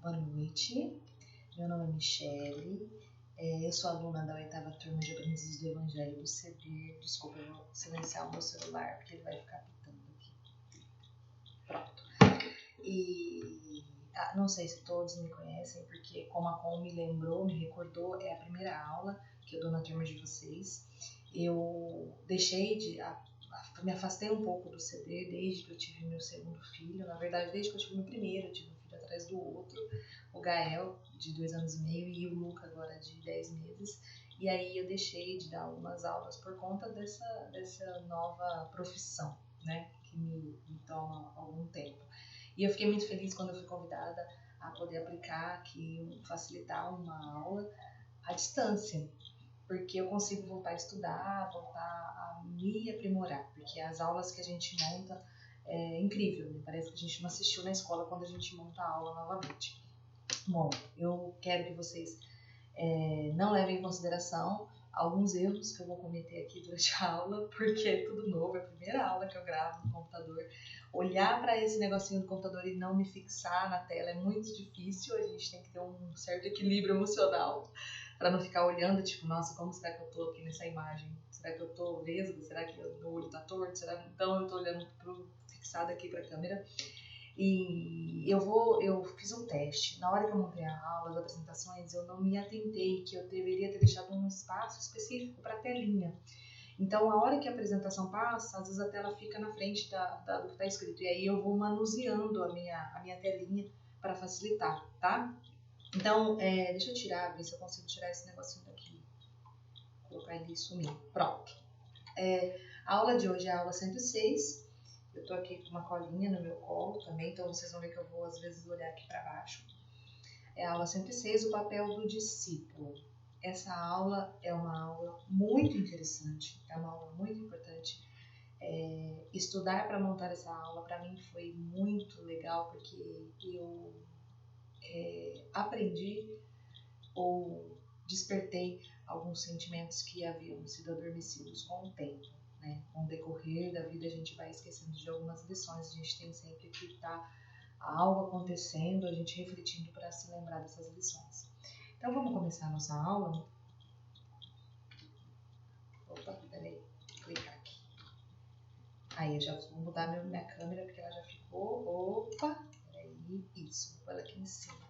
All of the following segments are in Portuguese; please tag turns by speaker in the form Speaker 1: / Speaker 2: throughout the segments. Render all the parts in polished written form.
Speaker 1: Boa noite, meu nome é Michele, eu sou aluna da 8ª turma de Aprendizes do Evangelho do CD. Desculpa, eu vou silenciar o meu celular porque ele vai ficar pitando aqui. Pronto. E não sei se todos me conhecem, porque como a Com me lembrou, me recordou, é a primeira aula que eu dou na turma de vocês. Eu me afastei um pouco do CD desde que eu tive meu segundo filho. Na verdade, desde que eu tive meu primeiro, eu tive um filho atrás do outro, o Gael, de 2 anos e meio, e o Luca, agora de 10 meses. E aí eu deixei de dar algumas aulas por conta dessa nova profissão, né, que me toma algum tempo. E eu fiquei muito feliz quando eu fui convidada a poder aplicar aqui, facilitar uma aula à distância, porque eu consigo voltar a estudar, voltar a me aprimorar, porque as aulas que a gente monta é incrível, né? Parece que a gente não assistiu na escola quando a gente monta a aula novamente. Bom, eu quero que vocês não levem em consideração alguns erros que eu vou cometer aqui durante a aula, porque é tudo novo, é a primeira aula que eu gravo no computador. Olhar para esse negocinho do computador e não me fixar na tela é muito difícil, a gente tem que ter um certo equilíbrio emocional para não ficar olhando, tipo, nossa, como será que eu tô aqui nessa imagem? Será que eu tô vesga? Será que meu olho tá torto? Então eu tô olhando fixada aqui para a câmera. E eu fiz um teste. Na hora que eu montei a aula, as apresentações, eu não me atentei que eu deveria ter deixado um espaço específico para a telinha. Então, a hora que a apresentação passa, às vezes a tela fica na frente do que está escrito. E aí eu vou manuseando a minha telinha para facilitar, tá? Então, deixa eu tirar, ver se eu consigo tirar esse negocinho daqui. Colocar ele e sumir. Pronto. A aula de hoje é a aula 106. Eu tô aqui com uma colinha no meu colo também, então vocês vão ver que eu vou às vezes olhar aqui para baixo. É a aula 106, o papel do discípulo. Essa aula é uma aula muito interessante, é uma aula muito importante. Estudar para montar essa aula para mim foi muito legal, porque eu aprendi ou despertei alguns sentimentos que haviam sido adormecidos com o tempo, né? Com o decorrer da vida a gente vai esquecendo de algumas lições, a gente tem sempre que estar algo acontecendo, a gente refletindo para se lembrar dessas lições. Então vamos começar a nossa aula. Opa, peraí, vou clicar aqui. Aí eu já vou mudar minha câmera porque ela já ficou. Opa, peraí, isso, vou pôr ela aqui em cima.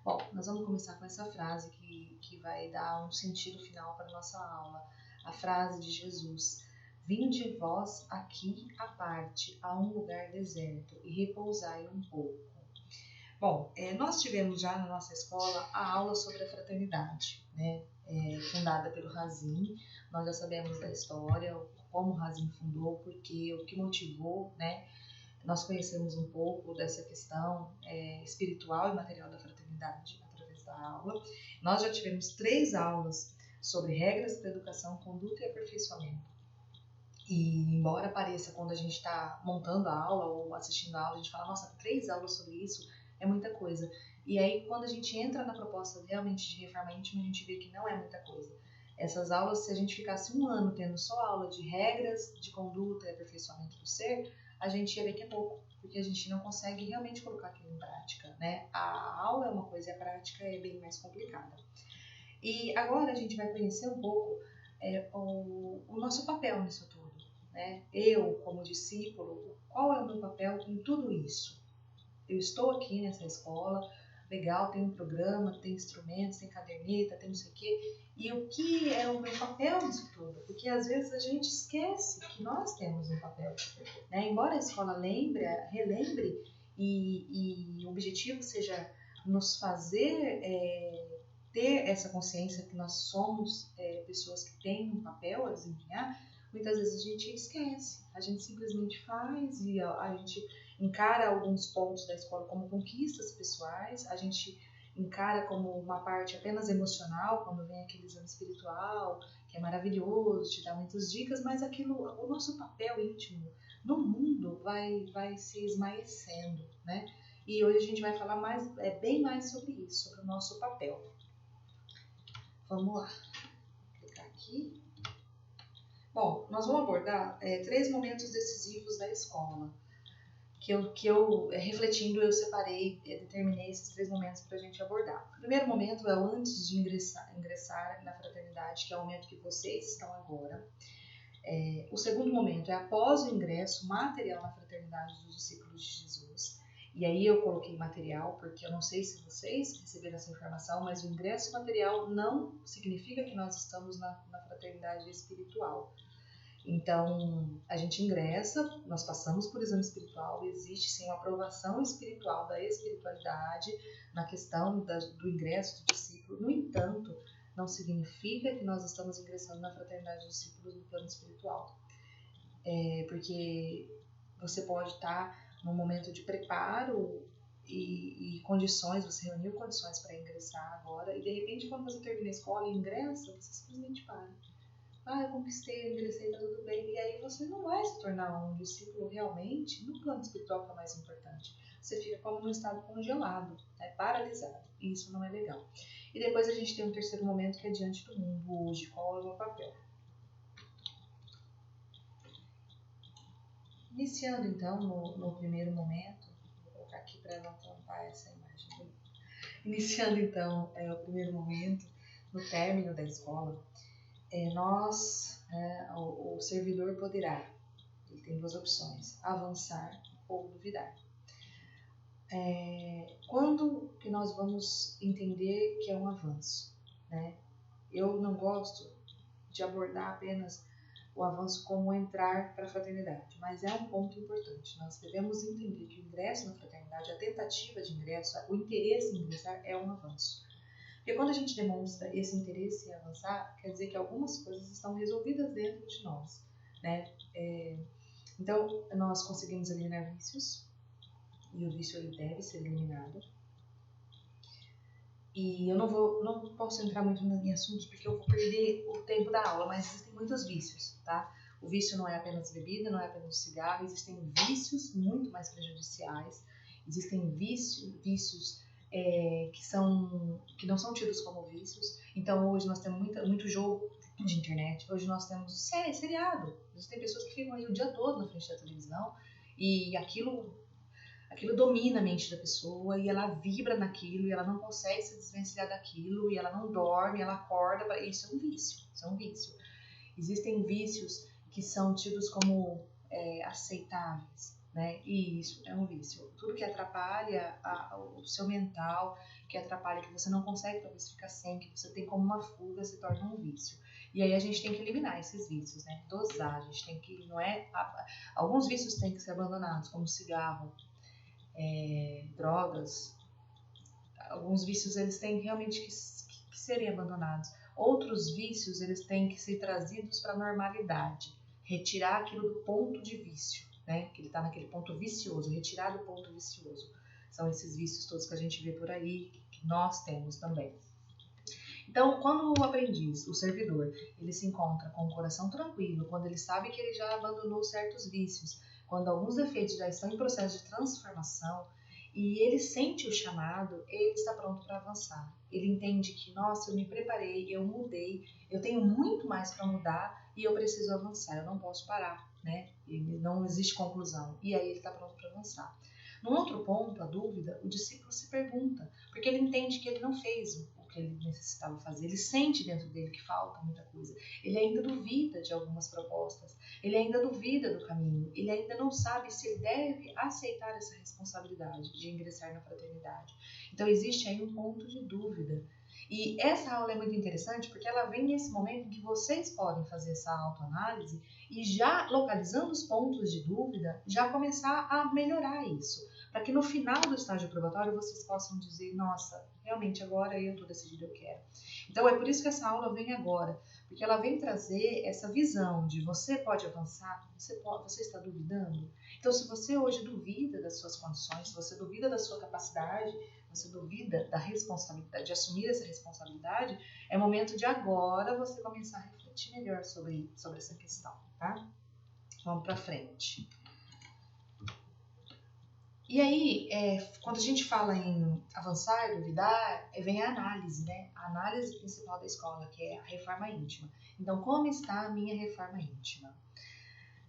Speaker 1: Bom, nós vamos começar com essa frase que vai dar um sentido final para a nossa aula. A frase de Jesus: vinde vós aqui à parte, a um lugar deserto, e repousai um pouco. Bom, nós tivemos já na nossa escola a aula sobre a fraternidade, né? Fundada pelo Razin. Nós já sabemos da história, como o Razin fundou, porque o que motivou, né? Nós conhecemos um pouco dessa questão espiritual e material da fraternidade através da aula. Nós já tivemos 3 aulas sobre regras para educação, conduta e aperfeiçoamento. E embora pareça, quando a gente está montando a aula ou assistindo a aula, a gente fala, nossa, 3 aulas sobre isso é muita coisa. E aí, quando a gente entra na proposta realmente de reforma íntima, a gente vê que não é muita coisa. Essas aulas, se a gente ficasse um ano tendo só aula de regras de conduta e aperfeiçoamento do ser, a gente ia ver que é pouco, porque a gente não consegue realmente colocar aquilo em prática, né? A aula é uma coisa e a prática é bem mais complicada. E agora a gente vai conhecer um pouco o nosso papel nisso tudo, né? Eu, como discípulo, qual é o meu papel em tudo isso? Eu estou aqui nessa escola, legal, tem um programa, tem instrumentos, tem caderneta, tem não sei o quê. E o que é o meu papel nisso tudo? Porque às vezes a gente esquece que nós temos um papel, né? Embora a escola relembre e o objetivo seja nos fazer ter essa consciência que nós somos pessoas que têm um papel a desempenhar, muitas vezes a gente esquece. A gente simplesmente faz e a gente encara alguns pontos da escola como conquistas pessoais, a gente encara como uma parte apenas emocional, quando vem aquele exame espiritual, que é maravilhoso, te dá muitas dicas, mas o nosso papel íntimo no mundo vai se esmaecendo, né? E hoje a gente vai falar bem mais sobre isso, sobre o nosso papel. Vamos lá, vou clicar aqui. Bom, nós vamos abordar 3 momentos decisivos da escola, refletindo, eu separei, determinei esses 3 momentos para a gente abordar. O primeiro momento é o antes de ingressar na fraternidade, que é o momento que vocês estão agora. O segundo momento é após o ingresso material na fraternidade dos discípulos de Jesus. E aí eu coloquei material, porque eu não sei se vocês receberam essa informação, mas o ingresso material não significa que nós estamos na fraternidade espiritual. Então, a gente ingressa, nós passamos por exame espiritual, existe sim uma aprovação espiritual da espiritualidade na questão do ingresso do discípulo. No entanto, não significa que nós estamos ingressando na fraternidade dos discípulos no plano espiritual. Porque você pode estar num momento de preparo e condições, você reuniu condições para ingressar agora, e de repente, quando você termina a escola e ingressa, você simplesmente para. Eu conquistei, eu ingressei, tá tudo bem. E aí você não vai se tornar um discípulo realmente no plano espiritual, que é o mais importante. Você fica como num estado congelado, paralisado. E isso não é legal. E depois a gente tem um terceiro momento, que é diante do mundo hoje. Qual é o meu papel? Iniciando então no primeiro momento, vou colocar aqui para não tampar essa imagem. Iniciando então o primeiro momento, no término da escola, o servidor poderá, ele tem 2 opções, avançar ou duvidar. Quando que nós vamos entender que é um avanço? Eu não gosto de abordar apenas o avanço como entrar para a fraternidade, mas é um ponto importante. Nós devemos entender que o ingresso na fraternidade, a tentativa de ingresso, o interesse em ingressar é um avanço. Porque quando a gente demonstra esse interesse em avançar, quer dizer que algumas coisas estão resolvidas dentro de nós, Então, nós conseguimos eliminar vícios, e o vício ele deve ser eliminado. E eu não posso entrar muito em assuntos, porque eu vou perder o tempo da aula, mas existem muitos vícios, tá? O vício não é apenas bebida, não é apenas cigarro, existem vícios muito mais prejudiciais, existem vícios que não são tidos como vícios. Então hoje nós temos muito jogo de internet, hoje nós temos seriado. Existem pessoas que ficam aí o dia todo na frente da televisão e aquilo domina a mente da pessoa e ela vibra naquilo e ela não consegue se desvencilhar daquilo e ela não dorme, ela acorda. Isso é um vício. Existem vícios que são tidos como aceitáveis, E isso é um vício. Tudo que atrapalha o seu mental, que atrapalha, que você não consegue talvez ficar sem, que você tem como uma fuga, se torna um vício. E aí a gente tem que eliminar esses vícios, Dosar, a gente tem que, alguns vícios têm que ser abandonados, como cigarro, drogas. Alguns vícios eles têm realmente que serem abandonados. Outros vícios eles têm que ser trazidos para a normalidade, retirar aquilo do ponto de vício, que ele está naquele ponto vicioso, retirar do ponto vicioso. São esses vícios todos que a gente vê por aí, que nós temos também. Então, quando o aprendiz, o servidor, ele se encontra com o coração tranquilo, quando ele sabe que ele já abandonou certos vícios, quando alguns defeitos já estão em processo de transformação e ele sente o chamado, ele está pronto para avançar. Ele entende que, nossa, eu me preparei, eu mudei, eu tenho muito mais para mudar e eu preciso avançar, eu não posso parar, Não existe conclusão. E aí ele está pronto para avançar. Num outro ponto, a dúvida, o discípulo se pergunta, porque ele entende que ele não fez o que ele necessitava fazer, ele sente dentro dele que falta muita coisa, ele ainda duvida de algumas propostas, ele ainda duvida do caminho, ele ainda não sabe se ele deve aceitar essa responsabilidade de ingressar na fraternidade. Então existe aí um ponto de dúvida. E essa aula é muito interessante porque ela vem nesse momento em que vocês podem fazer essa autoanálise e já localizando os pontos de dúvida, já começar a melhorar isso. Para que no final do estágio probatório vocês possam dizer, nossa, realmente agora eu estou decidido, eu quero. Então é por isso que essa aula vem agora, porque ela vem trazer essa visão de você pode avançar, você está duvidando? Então se você hoje duvida das suas condições, se você duvida da sua capacidade, você duvida da responsabilidade, de assumir essa responsabilidade, é momento de agora você começar a refletir melhor sobre essa questão, tá? Vamos para frente. E aí, quando a gente fala em avançar, duvidar, vem a análise, A análise principal da escola, que é a reforma íntima. Então, como está a minha reforma íntima?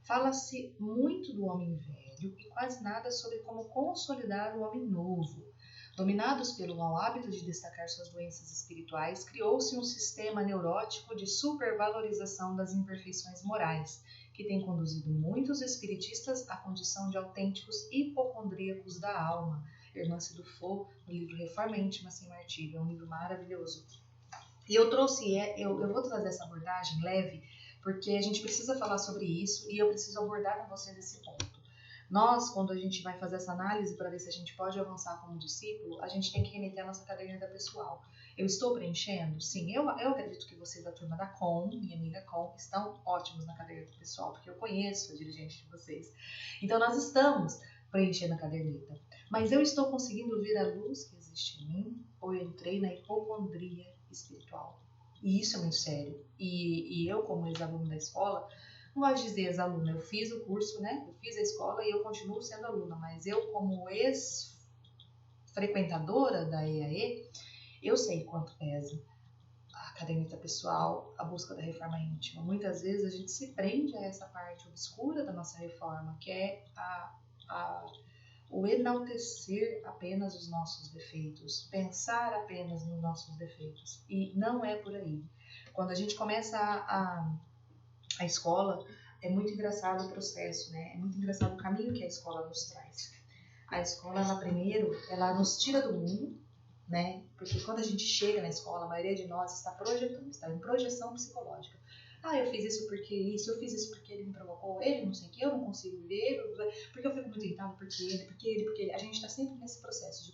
Speaker 1: Fala-se muito do homem velho, velho e quase nada sobre como consolidar o homem novo. Dominados pelo mau hábito de destacar suas doenças espirituais, criou-se um sistema neurótico de supervalorização das imperfeições morais, que tem conduzido muitos espiritistas à condição de autênticos hipocondríacos da alma. Irmã Cidufo, no livro Reforma Íntima Sem Martírio, é um livro maravilhoso. E eu vou trazer essa abordagem leve, porque a gente precisa falar sobre isso e eu preciso abordar com vocês esse ponto. Nós, quando a gente vai fazer essa análise para ver se a gente pode avançar como discípulo, a gente tem que remeter a nossa caderneta pessoal. Eu estou preenchendo? Sim, eu acredito que vocês da turma da Com, minha amiga Com, estão ótimos na caderneta pessoal, porque eu conheço a dirigente de vocês. Então, nós estamos preenchendo a caderneta. Mas eu estou conseguindo ver a luz que existe em mim, ou eu entrei na hipocondria espiritual? E isso é muito sério. E eu, como ex-aluno da escola, não gosto de dizer ex-aluna, eu fiz o curso, né? Eu fiz a escola e eu continuo sendo aluna, mas eu, como ex-frequentadora da EAE, eu sei quanto pesa a caderneta pessoal, a busca da reforma íntima. Muitas vezes a gente se prende a essa parte obscura da nossa reforma, que é o enaltecer apenas os nossos defeitos, pensar apenas nos nossos defeitos. E não é por aí. Quando a gente começa a escola, é muito engraçado o processo, né? É muito engraçado o caminho que a escola nos traz. A escola, ela nos tira do mundo, né? Porque quando a gente chega na escola, a maioria de nós está projetando, está em projeção psicológica. Ah, eu fiz isso porque ele me provocou, ele não sei o que, eu não consigo viver, porque eu fico muito irritado porque ele. A gente está sempre nesse processo de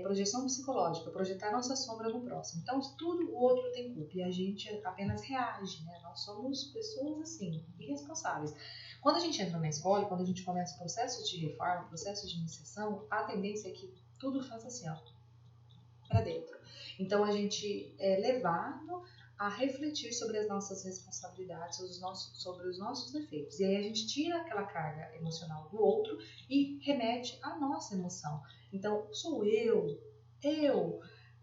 Speaker 1: projeção psicológica, projetar nossa sombra no próximo. Então, tudo o outro tem culpa e a gente apenas reage, né? Nós somos pessoas assim, irresponsáveis. Quando a gente entra na escola, quando a gente começa o processo de reforma, o processo de iniciação, a tendência é que tudo faça assim, ó, para dentro. Então, a gente é levado a refletir sobre as nossas responsabilidades, sobre os nossos defeitos. E aí a gente tira aquela carga emocional do outro e remete à nossa emoção. Então, sou eu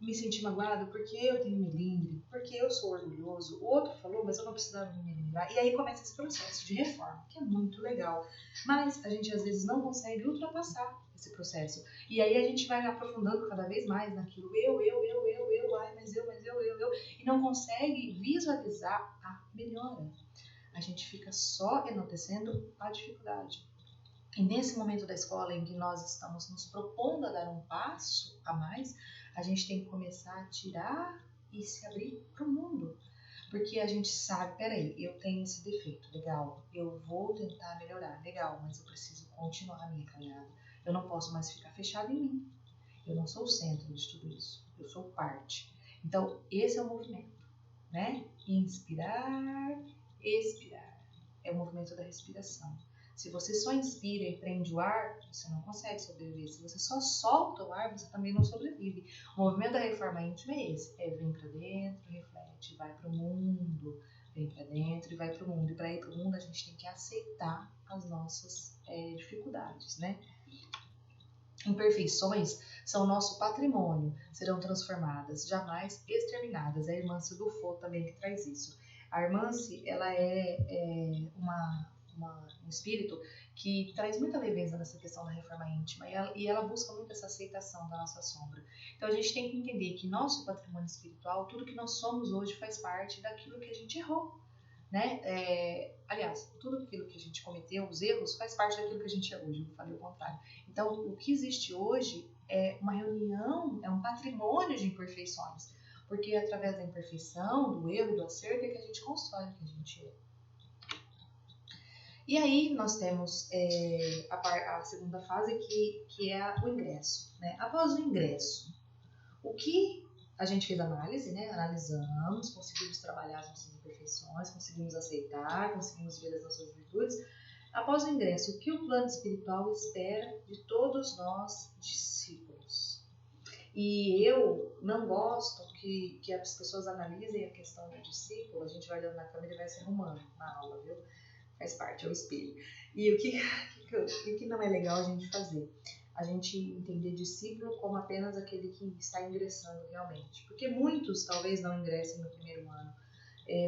Speaker 1: me senti magoado porque eu tenho melindre, porque eu sou orgulhoso. O outro falou, mas eu não precisava me melindrar. E aí começa esse processo de reforma, que é muito legal. Mas a gente às vezes não consegue ultrapassar esse processo. E aí a gente vai aprofundando cada vez mais naquilo, ai, mas eu, e não consegue visualizar a melhora. A gente fica só enaltecendo a dificuldade. E nesse momento da escola em que nós estamos nos propondo a dar um passo a mais, a gente tem que começar a tirar e se abrir para o mundo. Porque a gente sabe, peraí, eu tenho esse defeito, legal, eu vou tentar melhorar, legal, mas eu preciso continuar a minha caminhada. Eu não posso mais ficar fechado em mim. Eu não sou o centro de tudo isso, eu sou parte. Então, esse é o movimento, né? Inspirar, expirar. É o movimento da respiração. Se você só inspira e prende o ar, você não consegue sobreviver. Se você só solta o ar, você também não sobrevive. O movimento da reforma íntima é esse. Vem para dentro, reflete, vai para o mundo. Vem para dentro e vai para o mundo. E para ir para o mundo, a gente tem que aceitar as nossas dificuldades, né? Imperfeições são nosso patrimônio, serão transformadas, jamais exterminadas. A irmã Cidufo também que traz isso. A irmã, ela é um espírito que traz muita leveza nessa questão da reforma íntima e ela busca muito essa aceitação da nossa sombra. Então a gente tem que entender que nosso patrimônio espiritual, tudo que nós somos hoje faz parte daquilo que a gente errou, né? Aliás, tudo aquilo que a gente cometeu, os erros, faz parte daquilo que a gente é hoje, eu falei o contrário. Então, o que existe hoje é uma reunião, é um patrimônio de imperfeições, porque é através da imperfeição, do erro e do acerto é que a gente constrói o que a gente é. E aí nós temos a segunda fase, que é o ingresso, né? Após o ingresso, o que a gente fez análise, né? Analisamos, conseguimos trabalhar as nossas imperfeições, conseguimos aceitar, conseguimos ver as nossas virtudes. Após o ingresso, o que o plano espiritual espera de todos nós discípulos? E eu não gosto que as pessoas analisem a questão do discípulo, a gente vai olhando na câmera e vai se arrumando na aula, viu? Faz parte, é o espelho. E o que não é legal a gente fazer? A gente entender discípulo como apenas aquele que está ingressando realmente. Porque muitos talvez não ingressem no primeiro ano.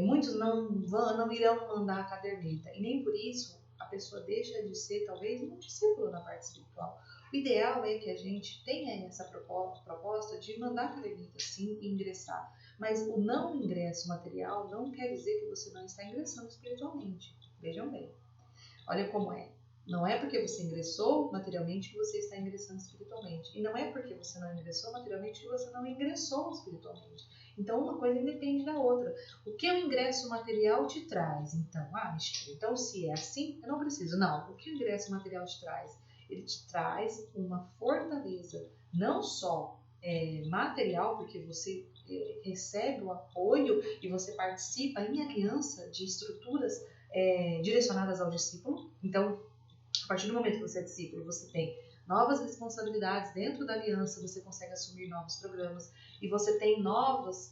Speaker 1: Muitos não irão mandar a caderneta. E nem por isso a pessoa deixa de ser, talvez, um discípulo na parte espiritual. O ideal é que a gente tenha essa proposta de mandar caderneta sim e ingressar. Mas o não ingresso material não quer dizer que você não está ingressando espiritualmente. Vejam bem. Olha como é. Não é porque você ingressou materialmente que você está ingressando espiritualmente. E não é porque você não ingressou materialmente que você não ingressou espiritualmente. Então, uma coisa independe da outra. O que o ingresso material te traz? Então, Michele, então se é assim, eu não preciso. Não, o que o ingresso material te traz? Ele te traz uma fortaleza, não só material, porque você recebe o apoio e você participa em aliança de estruturas direcionadas ao discípulo. Então, a partir do momento que você é discípulo, você tem novas responsabilidades dentro da aliança, você consegue assumir novos programas e você tem novos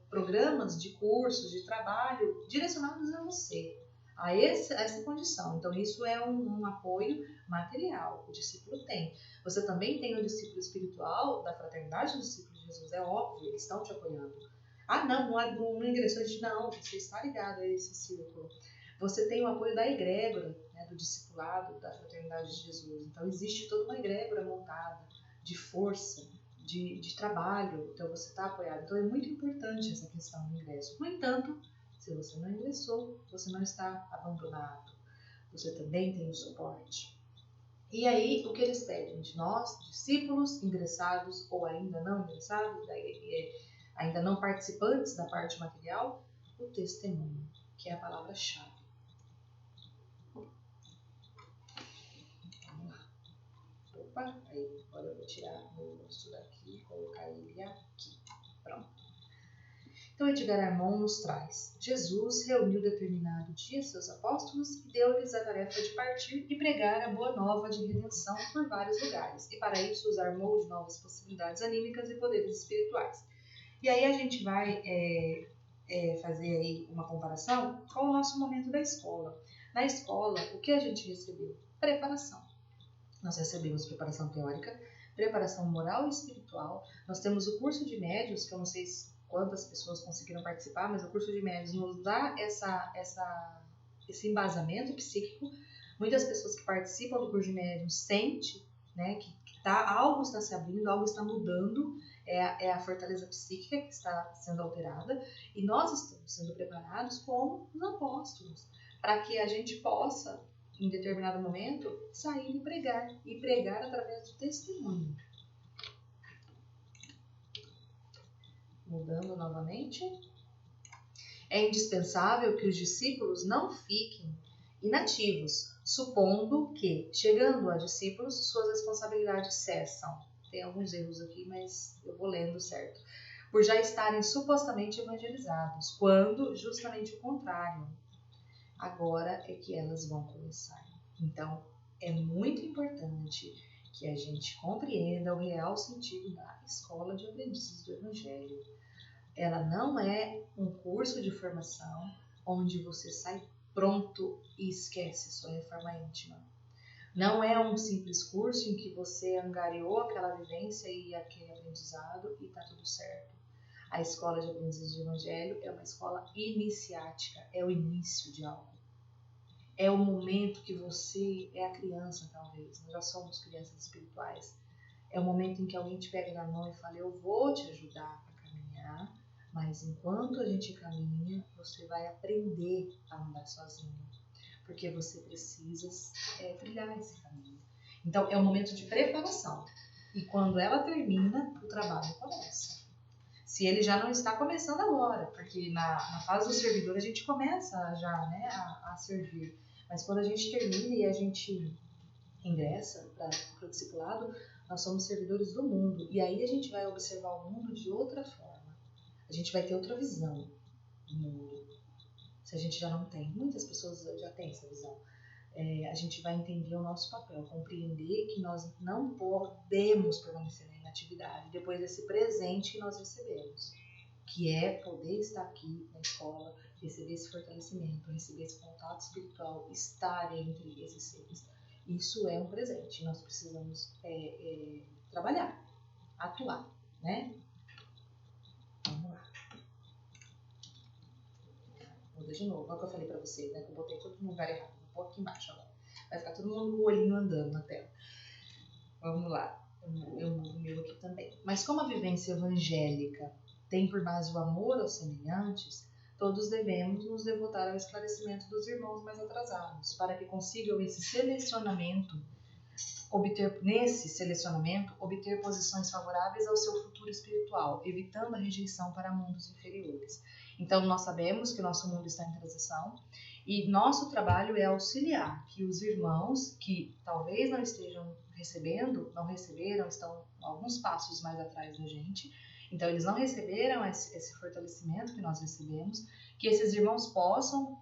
Speaker 1: programas de cursos, de trabalho direcionados a você, a essa condição. Então, isso é um apoio material, o discípulo tem. Você também tem o discípulo espiritual da fraternidade dos discípulos de Jesus, é óbvio, eles estão te apoiando. Não ingressou, não, você está ligado a esse círculo. Você tem o apoio da egrégora, né, do discipulado da fraternidade de Jesus. Então, existe toda uma egrégora montada de força, de trabalho. Então, você está apoiado. Então, é muito importante essa questão do ingresso. No entanto, se você não ingressou, você não está abandonado. Você também tem o suporte. E aí, o que eles pedem de nós, discípulos ingressados ou ainda não ingressados, ainda não participantes da parte material, o testemunho, que é a palavra-chave. Aí agora eu vou tirar meu rosto daqui e colocar ele aqui. Pronto. Então Edgar Armond nos traz: Jesus reuniu determinado dia seus apóstolos e deu-lhes a tarefa de partir e pregar a boa nova de redenção por vários lugares, e para isso os armou de novas possibilidades anímicas e poderes espirituais. E aí a gente vai fazer aí uma comparação com o nosso momento da escola. Na escola, o que a gente recebeu? Preparação. Nós recebemos preparação teórica, preparação moral e espiritual. Nós temos o curso de médios, que eu não sei quantas pessoas conseguiram participar, mas o curso de médios nos dá esse embasamento psíquico. Muitas pessoas que participam do curso de médios sentem, né, que algo está se abrindo, algo está mudando, é a fortaleza psíquica que está sendo alterada, e nós estamos sendo preparados como os apóstolos, para que a gente possa, em determinado momento, sair e pregar através do testemunho. Mudando novamente. É indispensável que os discípulos não fiquem inativos, supondo que, chegando a discípulos, suas responsabilidades cessam. Tem alguns erros aqui, mas eu vou lendo certo. Por já estarem supostamente evangelizados, quando justamente o contrário. Agora é que elas vão começar. Então, é muito importante que a gente compreenda o real sentido da escola de aprendizes do Evangelho. Ela não é um curso de formação onde você sai pronto e esquece sua reforma íntima. Não é um simples curso em que você angariou aquela vivência e aquele aprendizado e está tudo certo. A escola de aprendizes do Evangelho é uma escola iniciática, é o início de algo. É o momento que você é a criança, talvez. Nós já somos crianças espirituais. É o momento em que alguém te pega na mão e fala: eu vou te ajudar a caminhar, mas enquanto a gente caminha, você vai aprender a andar sozinho, porque você precisa trilhar esse caminho. Então, é um momento de preparação. E quando ela termina, o trabalho começa. Se ele já não está começando agora, porque na fase do servidor a gente começa já, né, a servir. Mas quando a gente termina e a gente ingressa para o discipulado, nós somos servidores do mundo. E aí a gente vai observar o mundo de outra forma. A gente vai ter outra visão do mundo. Se a gente já não tem. Muitas pessoas já têm essa visão. A gente vai entender o nosso papel, compreender que nós não podemos permanecer na inatividade depois desse presente que nós recebemos, que é poder estar aqui na escola, receber esse fortalecimento, receber esse contato espiritual, estar entre esses seres. Isso é um presente, nós precisamos trabalhar, atuar, né? Vamos lá. Muda de novo, olha o que eu falei pra vocês, né? Que eu botei tudo no lugar errado. Vou pôr aqui embaixo agora. Vai ficar todo mundo com o olhinho andando na tela. Vamos lá. Eu mudo o meu aqui também. Mas como a vivência evangélica tem por base o amor aos semelhantes, todos devemos nos devotar ao esclarecimento dos irmãos mais atrasados, para que consigam nesse selecionamento, obter posições favoráveis ao seu futuro espiritual, evitando a rejeição para mundos inferiores. Então, nós sabemos que o nosso mundo está em transição e nosso trabalho é auxiliar que os irmãos que talvez não estejam não receberam, estão alguns passos mais atrás da gente, então eles não receberam esse fortalecimento que nós recebemos, que esses irmãos possam,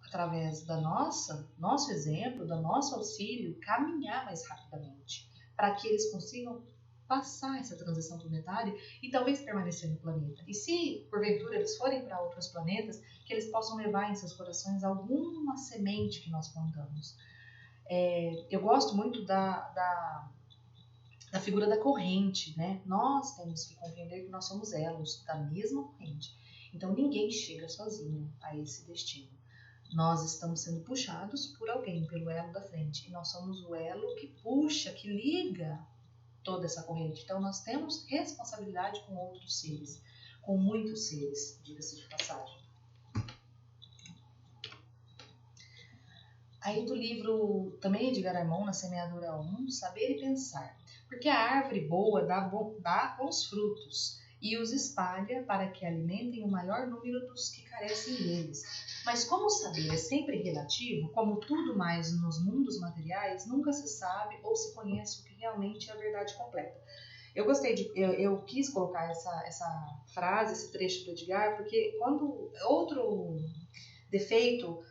Speaker 1: através da nosso exemplo, do nosso auxílio, caminhar mais rapidamente, para que eles consigam passar essa transição planetária e talvez permanecer no planeta. E se, porventura, eles forem para outros planetas, que eles possam levar em seus corações alguma semente que nós plantamos. Eu gosto muito da figura da corrente, né? Nós temos que compreender que nós somos elos da mesma corrente. Então, ninguém chega sozinho a esse destino. Nós estamos sendo puxados por alguém, pelo elo da frente. E nós somos o elo que puxa, que liga toda essa corrente. Então, nós temos responsabilidade com outros seres, com muitos seres, diga-se de passagem. Aí do livro também de Edgar Armond, Na Semeadura 1, Saber e Pensar. Porque a árvore boa dá bons frutos e os espalha para que alimentem o maior número dos que carecem deles. Mas como o saber é sempre relativo, como tudo mais nos mundos materiais, nunca se sabe ou se conhece o que realmente é a verdade completa. Eu quis colocar essa frase, esse trecho do Edgar, porque quando outro defeito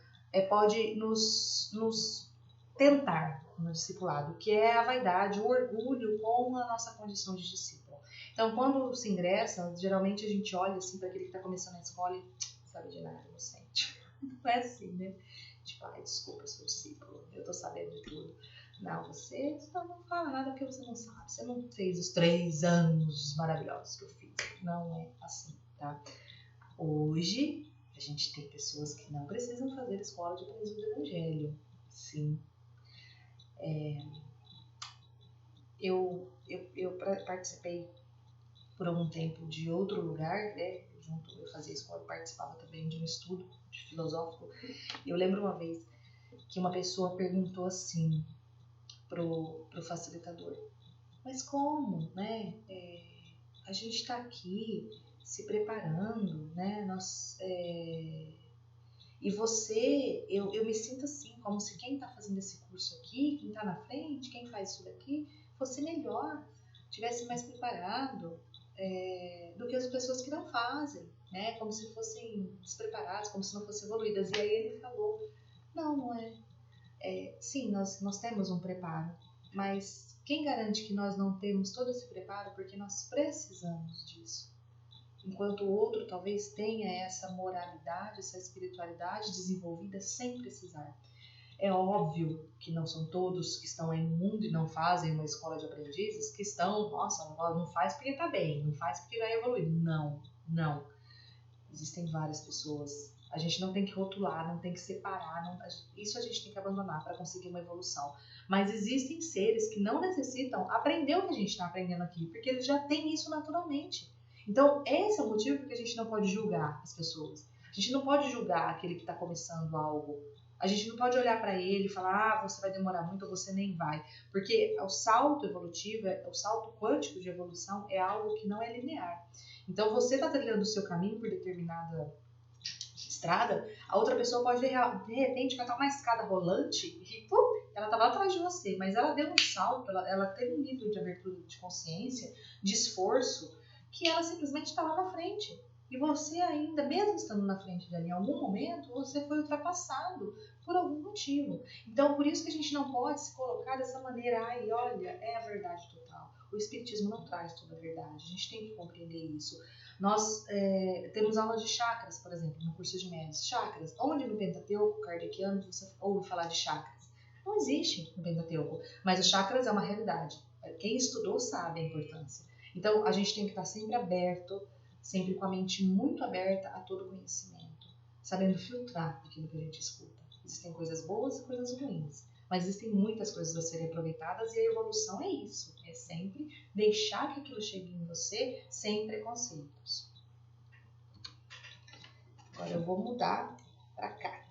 Speaker 1: pode nos tentar no discipulado, que é a vaidade, o orgulho com a nossa condição de discípulo. Então, quando se ingressa, geralmente a gente olha assim para aquele que está começando a escola e sabe de nada, inocente. Não é assim, né? Tipo, ai, desculpa, sou discípulo, eu tô sabendo de tudo. Não, você não fala nada porque você não sabe. Você não fez os 3 anos maravilhosos que eu fiz. Não é assim, tá? Hoje, a gente tem pessoas que não precisam fazer escola de aprendiz do Evangelho. Sim. Eu participei por algum tempo de outro lugar, né? Eu fazia escola, participava também de um estudo filosófico. Eu lembro uma vez que uma pessoa perguntou assim pro facilitador: mas como, né? A gente está aqui se preparando, né? E você, eu me sinto assim, como se quem está fazendo esse curso aqui, quem está na frente, quem faz isso daqui, fosse melhor, tivesse mais preparado do que as pessoas que não fazem, né? Como se fossem despreparadas, como se não fossem evoluídas. E aí ele falou: não é. Sim, nós temos um preparo, mas quem garante que nós não temos todo esse preparo porque nós precisamos disso? Enquanto o outro talvez tenha essa moralidade, essa espiritualidade desenvolvida sem precisar. É óbvio que não são todos que estão aí no mundo e não fazem uma escola de aprendizes que estão, nossa, não faz porque está bem, não faz porque já evoluiu. Não. Existem várias pessoas. A gente não tem que rotular, não tem que separar, isso a gente tem que abandonar para conseguir uma evolução. Mas existem seres que não necessitam aprender o que a gente está aprendendo aqui, porque eles já têm isso naturalmente. Então, esse é o motivo porque a gente não pode julgar as pessoas. A gente não pode julgar aquele que está começando algo. A gente não pode olhar para ele e falar: você vai demorar muito ou você nem vai. Porque o salto evolutivo, o salto quântico de evolução é algo que não é linear. Então, você está trilhando o seu caminho por determinada estrada, a outra pessoa pode, de repente, catar uma escada rolante e ela estava atrás de você, mas ela deu um salto, ela teve um nível de abertura de consciência, de esforço, que ela simplesmente está lá na frente. E você ainda, mesmo estando na frente dela, em algum momento, você foi ultrapassado por algum motivo. Então, por isso que a gente não pode se colocar dessa maneira: ai, olha, é a verdade total. O Espiritismo não traz toda a verdade, a gente tem que compreender isso. Nós temos aulas de chakras, por exemplo, no curso de médios. Chakras, onde no Pentateuco kardeciano você ouve falar de chakras? Não existe no Pentateuco, mas os chakras é uma realidade. Quem estudou sabe a importância. Então, a gente tem que estar sempre aberto, sempre com a mente muito aberta a todo conhecimento, sabendo filtrar aquilo que a gente escuta. Existem coisas boas e coisas ruins. Mas existem muitas coisas a serem aproveitadas e a evolução é isso. É sempre deixar que aquilo chegue em você sem preconceitos. Agora eu vou mudar para cá.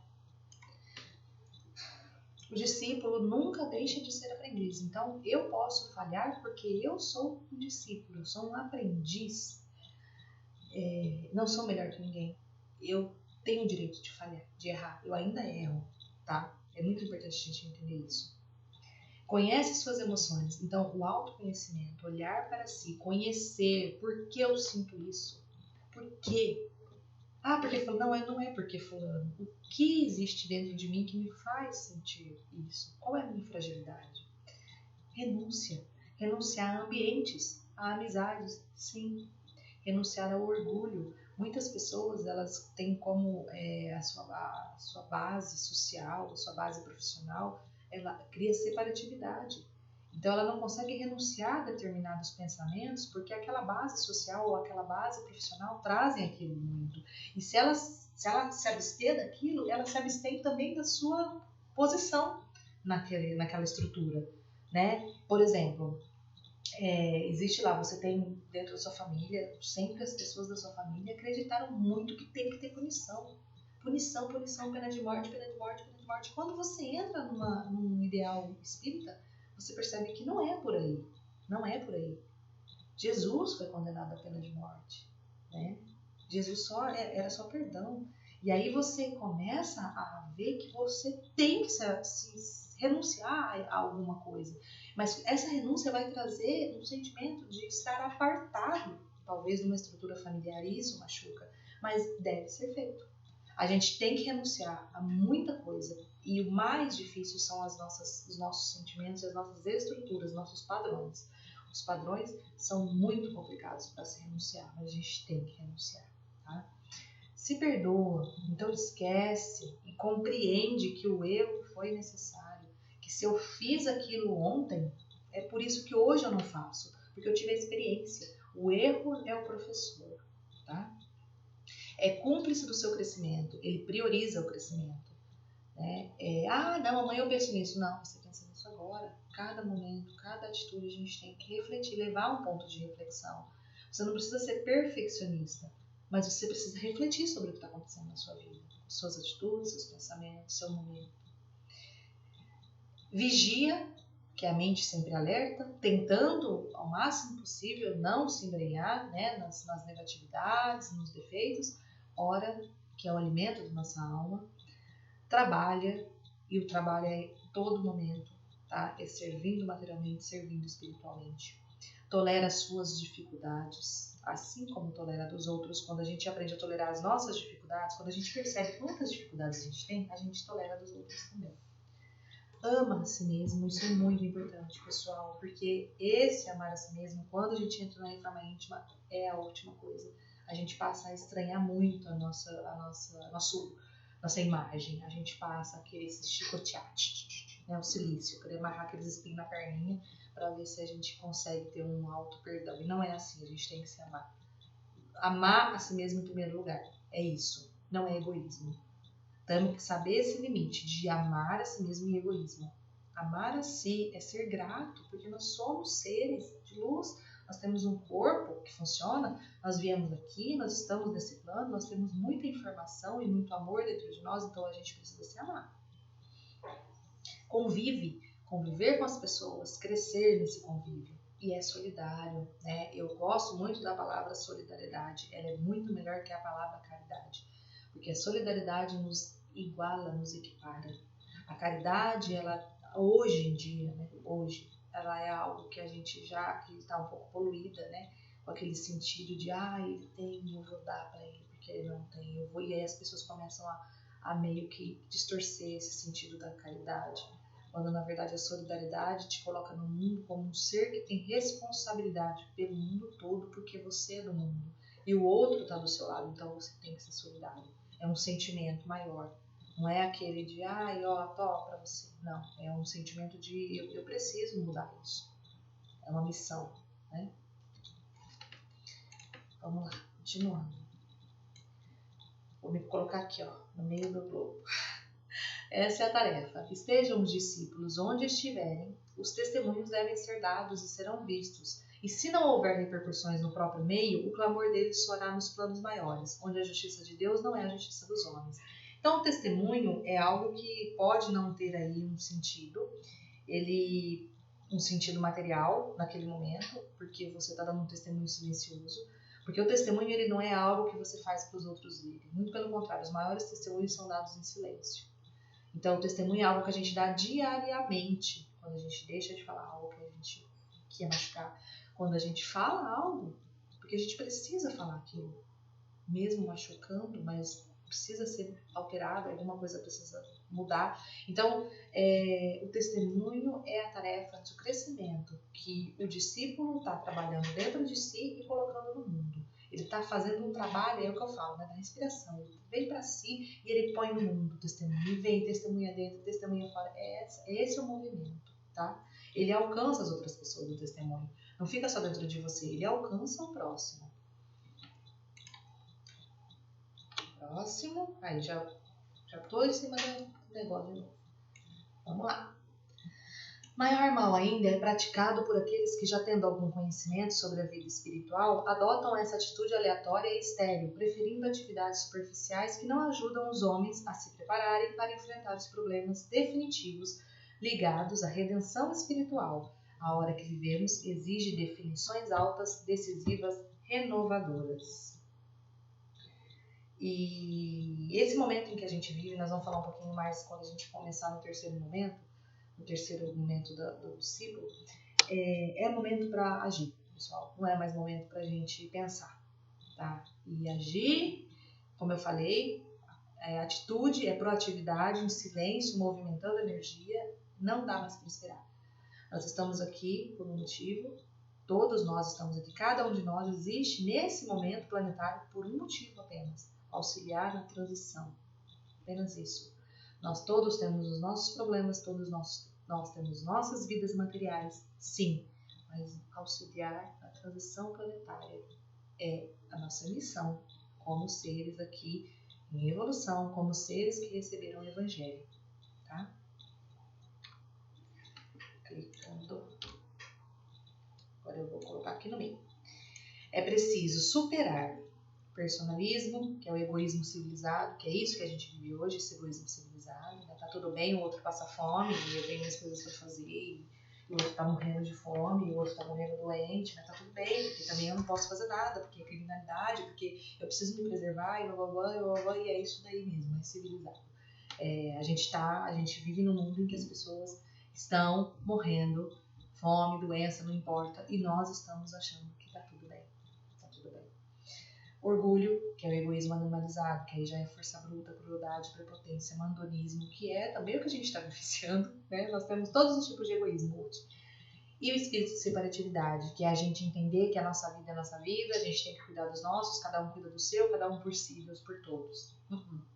Speaker 1: O discípulo nunca deixa de ser aprendiz. Então, eu posso falhar porque eu sou um discípulo, eu sou um aprendiz. Não sou melhor que ninguém. Eu tenho o direito de falhar, de errar. Eu ainda erro, tá? É muito importante a gente entender isso. Conhece suas emoções. Então, o autoconhecimento, olhar para si, conhecer por que eu sinto isso. Por quê? Porque fulano, não é porque fulano. O que existe dentro de mim que me faz sentir isso? Qual é a minha fragilidade? Renúncia. Renunciar a ambientes, a amizades, sim. Renunciar ao orgulho. Muitas pessoas, elas têm como a sua base social, a sua base profissional, ela cria separatividade. Então, ela não consegue renunciar a determinados pensamentos porque aquela base social ou aquela base profissional trazem aquilo muito. E se ela se abster daquilo, ela se abstém também da sua posição naquela estrutura, né? Por exemplo, existe lá, você tem dentro da sua família, sempre as pessoas da sua família acreditaram muito que tem que ter punição. Punição, punição, pena de morte, pena de morte, pena de morte. Quando você entra num ideal espírita, você percebe que não é por aí. Não é por aí. Jesus foi condenado à pena de morte, né? Jesus era só perdão. E aí você começa a ver que você tem que se renunciar a alguma coisa. Mas essa renúncia vai trazer um sentimento de estar apartado, talvez de uma estrutura familiar, e isso machuca, mas deve ser feito. A gente tem que renunciar a muita coisa. E o mais difícil são os nossos sentimentos, as nossas estruturas, nossos padrões. Os padrões são muito complicados para se renunciar, mas a gente tem que renunciar, tá? Se perdoa, então esquece e compreende que o erro foi necessário. Que se eu fiz aquilo ontem, é por isso que hoje eu não faço, porque eu tive a experiência. O erro é o professor, tá? É cúmplice do seu crescimento, ele prioriza o crescimento, né? Não, amanhã eu penso nisso. Não, você pensa nisso agora. Cada momento, cada atitude a gente tem que refletir, levar um ponto de reflexão. Você não precisa ser perfeccionista, mas você precisa refletir sobre o que está acontecendo na sua vida, suas atitudes, seus pensamentos, seu momento. Vigia, que é a mente sempre alerta, tentando ao máximo possível não se embrenhar, né, nas negatividades, nos defeitos. Ora, que é o alimento da nossa alma. Trabalha, e o trabalho é todo momento, tá? É servindo materialmente, servindo espiritualmente. Tolera as suas dificuldades, assim como tolera dos outros. Quando a gente aprende a tolerar as nossas dificuldades, quando a gente percebe quantas dificuldades a gente tolera dos outros também. Ama a si mesmo, isso é muito importante, pessoal, porque esse amar a si mesmo, quando a gente entra na reforma íntima, é a última coisa. A gente passa a estranhar muito a nossa imagem, a gente passa a querer se chicotear, né, o silício, querer amarrar aqueles espinhos na perninha para ver se a gente consegue ter um auto perdão. E não é assim, a gente tem que se amar. Amar a si mesmo em primeiro lugar, é isso, não é egoísmo. Temos que saber esse limite de amar a si mesmo e egoísmo. Amar a si é ser grato, porque nós somos seres de luz. Nós temos um corpo que funciona, nós viemos aqui, nós estamos nesse plano, nós temos muita informação e muito amor dentro de nós, então a gente precisa se amar. Conviver com as pessoas, crescer nesse convívio. E é solidário, né? Eu gosto muito da palavra solidariedade, ela é muito melhor que a palavra caridade, porque a solidariedade nos iguala, nos equipara. A caridade, ela hoje em dia, né? Hoje, ela é algo que a gente já está um pouco poluída, né? Com aquele sentido de, ele tem, eu vou dar para ele, porque ele não tem, eu vou. E aí as pessoas começam a meio que distorcer esse sentido da caridade, quando na verdade a solidariedade te coloca no mundo como um ser que tem responsabilidade pelo mundo todo, porque você é do mundo e o outro está do seu lado, então você tem que ser solidário. É um sentimento maior, não é aquele de tô pra você, não, é um sentimento de eu preciso mudar isso, é uma missão, né? Vamos lá, continuando. Vou me colocar aqui, no meio do globo. Essa é a tarefa. Estejam os discípulos onde estiverem, os testemunhos devem ser dados e serão vistos. E se não houver repercussões no próprio meio, o clamor deles soará nos planos maiores, onde a justiça de Deus não é a justiça dos homens. Então, o testemunho é algo que pode não ter aí um sentido, um sentido material naquele momento, porque você está dando um testemunho silencioso, porque o testemunho ele não é algo que você faz para os outros verem. Muito pelo contrário, os maiores testemunhos são dados em silêncio. Então, o testemunho é algo que a gente dá diariamente, quando a gente deixa de falar algo que a gente quer machucar. Quando a gente fala algo, porque a gente precisa falar aquilo, mesmo machucando, mas precisa ser alterado, alguma coisa precisa mudar. Então, o testemunho é a tarefa de crescimento que o discípulo está trabalhando dentro de si e colocando no mundo. Ele está fazendo um trabalho, é o que eu falo, né, da respiração. Ele vem para si e ele põe no mundo o testemunho. E vem, testemunha dentro, testemunha fora. Esse é o movimento, tá? Ele alcança as outras pessoas do testemunho. Não fica só dentro de você, ele alcança o próximo. Próximo. Aí, já estou em cima do negócio de novo. Vamos lá. Maior mal ainda é praticado por aqueles que, já tendo algum conhecimento sobre a vida espiritual, adotam essa atitude aleatória e estéril, preferindo atividades superficiais que não ajudam os homens a se prepararem para enfrentar os problemas definitivos ligados à redenção espiritual. A hora que vivemos exige definições altas, decisivas, renovadoras. E esse momento em que a gente vive, nós vamos falar um pouquinho mais quando a gente começar no terceiro momento do discípulo, é momento para agir, pessoal. Não é mais momento para a gente pensar, tá? E agir, como eu falei, atitude, proatividade, um silêncio, movimentando a energia, não dá mais para esperar. Nós estamos aqui por um motivo, todos nós estamos aqui, cada um de nós existe nesse momento planetário por um motivo apenas, auxiliar na transição, apenas isso. Nós todos temos os nossos problemas, todos nós temos nossas vidas materiais, sim, mas auxiliar na transição planetária é a nossa missão como seres aqui em evolução, como seres que receberam o Evangelho, tá? Clicando. Agora eu vou colocar aqui no meio. É preciso superar personalismo, que é o egoísmo civilizado, que é isso que a gente vive hoje, esse egoísmo civilizado, né? Tá tudo bem, o outro passa fome, e eu tenho minhas coisas para fazer, e o outro tá morrendo de fome, e o outro tá morrendo doente, mas tá tudo bem, porque também eu não posso fazer nada, porque é criminalidade, porque eu preciso me preservar, e blá, blá, blá, blá, blá, e é isso daí mesmo, é civilizado. A gente vive num mundo em que as pessoas estão morrendo, fome, doença, não importa, e nós estamos achando que tá tudo bem. Orgulho, que é o egoísmo animalizado, que aí já é força bruta, crueldade, prepotência, mandonismo, que é também o que a gente está vivenciando, né? Nós temos todos os tipos de egoísmo hoje. E o espírito de separatividade, que é a gente entender que a nossa vida é a nossa vida, a gente tem que cuidar dos nossos, cada um cuida do seu, cada um por si, Deus por todos.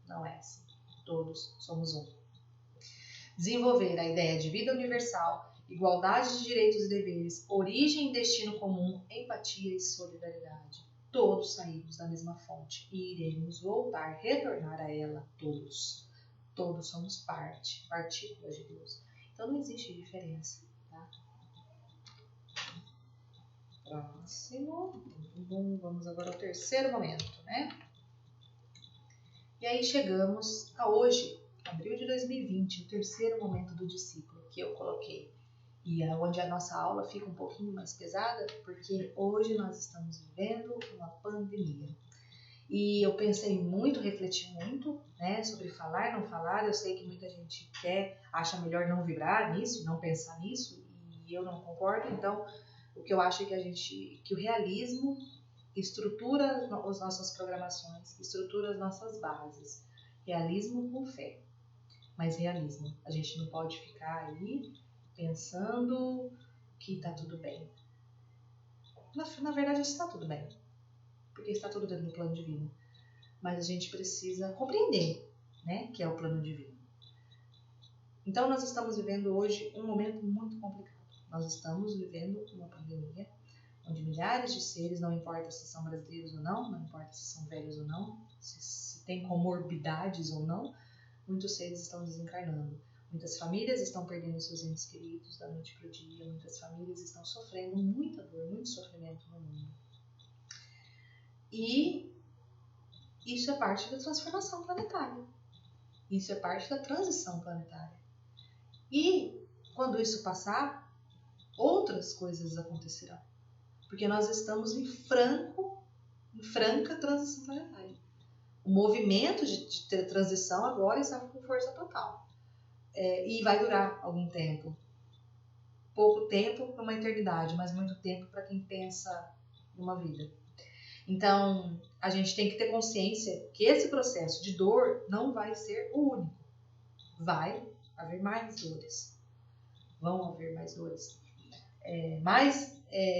Speaker 1: Não é assim. Todos somos um. Desenvolver a ideia de vida universal, igualdade de direitos e deveres, origem e destino comum, empatia e solidariedade. Todos saímos da mesma fonte e iremos voltar, retornar a ela, todos. Todos somos partículas de Deus. Então não existe diferença, tá? Próximo. Vamos agora ao terceiro momento, né? E aí chegamos a hoje, abril de 2020, o terceiro momento do discípulo que eu coloquei. E é onde a nossa aula fica um pouquinho mais pesada, porque hoje nós estamos vivendo uma pandemia. E eu pensei muito, refleti muito, né, sobre falar, não falar. Eu sei que muita gente acha melhor não vibrar nisso, não pensar nisso, e eu não concordo. Então, o que eu acho é que o realismo estrutura as nossas programações, estrutura as nossas bases. Realismo com fé, mas realismo. A gente não pode ficar aí pensando que está tudo bem. Na verdade, está tudo bem, porque está tudo dentro do plano divino. Mas a gente precisa compreender, né, que é o plano divino. Então, nós estamos vivendo hoje um momento muito complicado. Nós estamos vivendo uma pandemia onde milhares de seres, não importa se são brasileiros ou não importa se são velhos ou não, se tem comorbidades ou não muitos seres estão desencarnando. Muitas famílias estão perdendo seus entes queridos da noite para o dia. Muitas famílias estão sofrendo muita dor, muito sofrimento no mundo. E isso é parte da transformação planetária. Isso é parte da transição planetária. E quando isso passar, outras coisas acontecerão. Porque nós estamos em franca transição planetária. O movimento de transição agora está com força total. E vai durar algum tempo. Pouco tempo para uma eternidade, mas muito tempo para quem pensa numa vida. Então, a gente tem que ter consciência que esse processo de dor não vai ser o único. Vai haver mais dores. Vão haver mais dores. Mais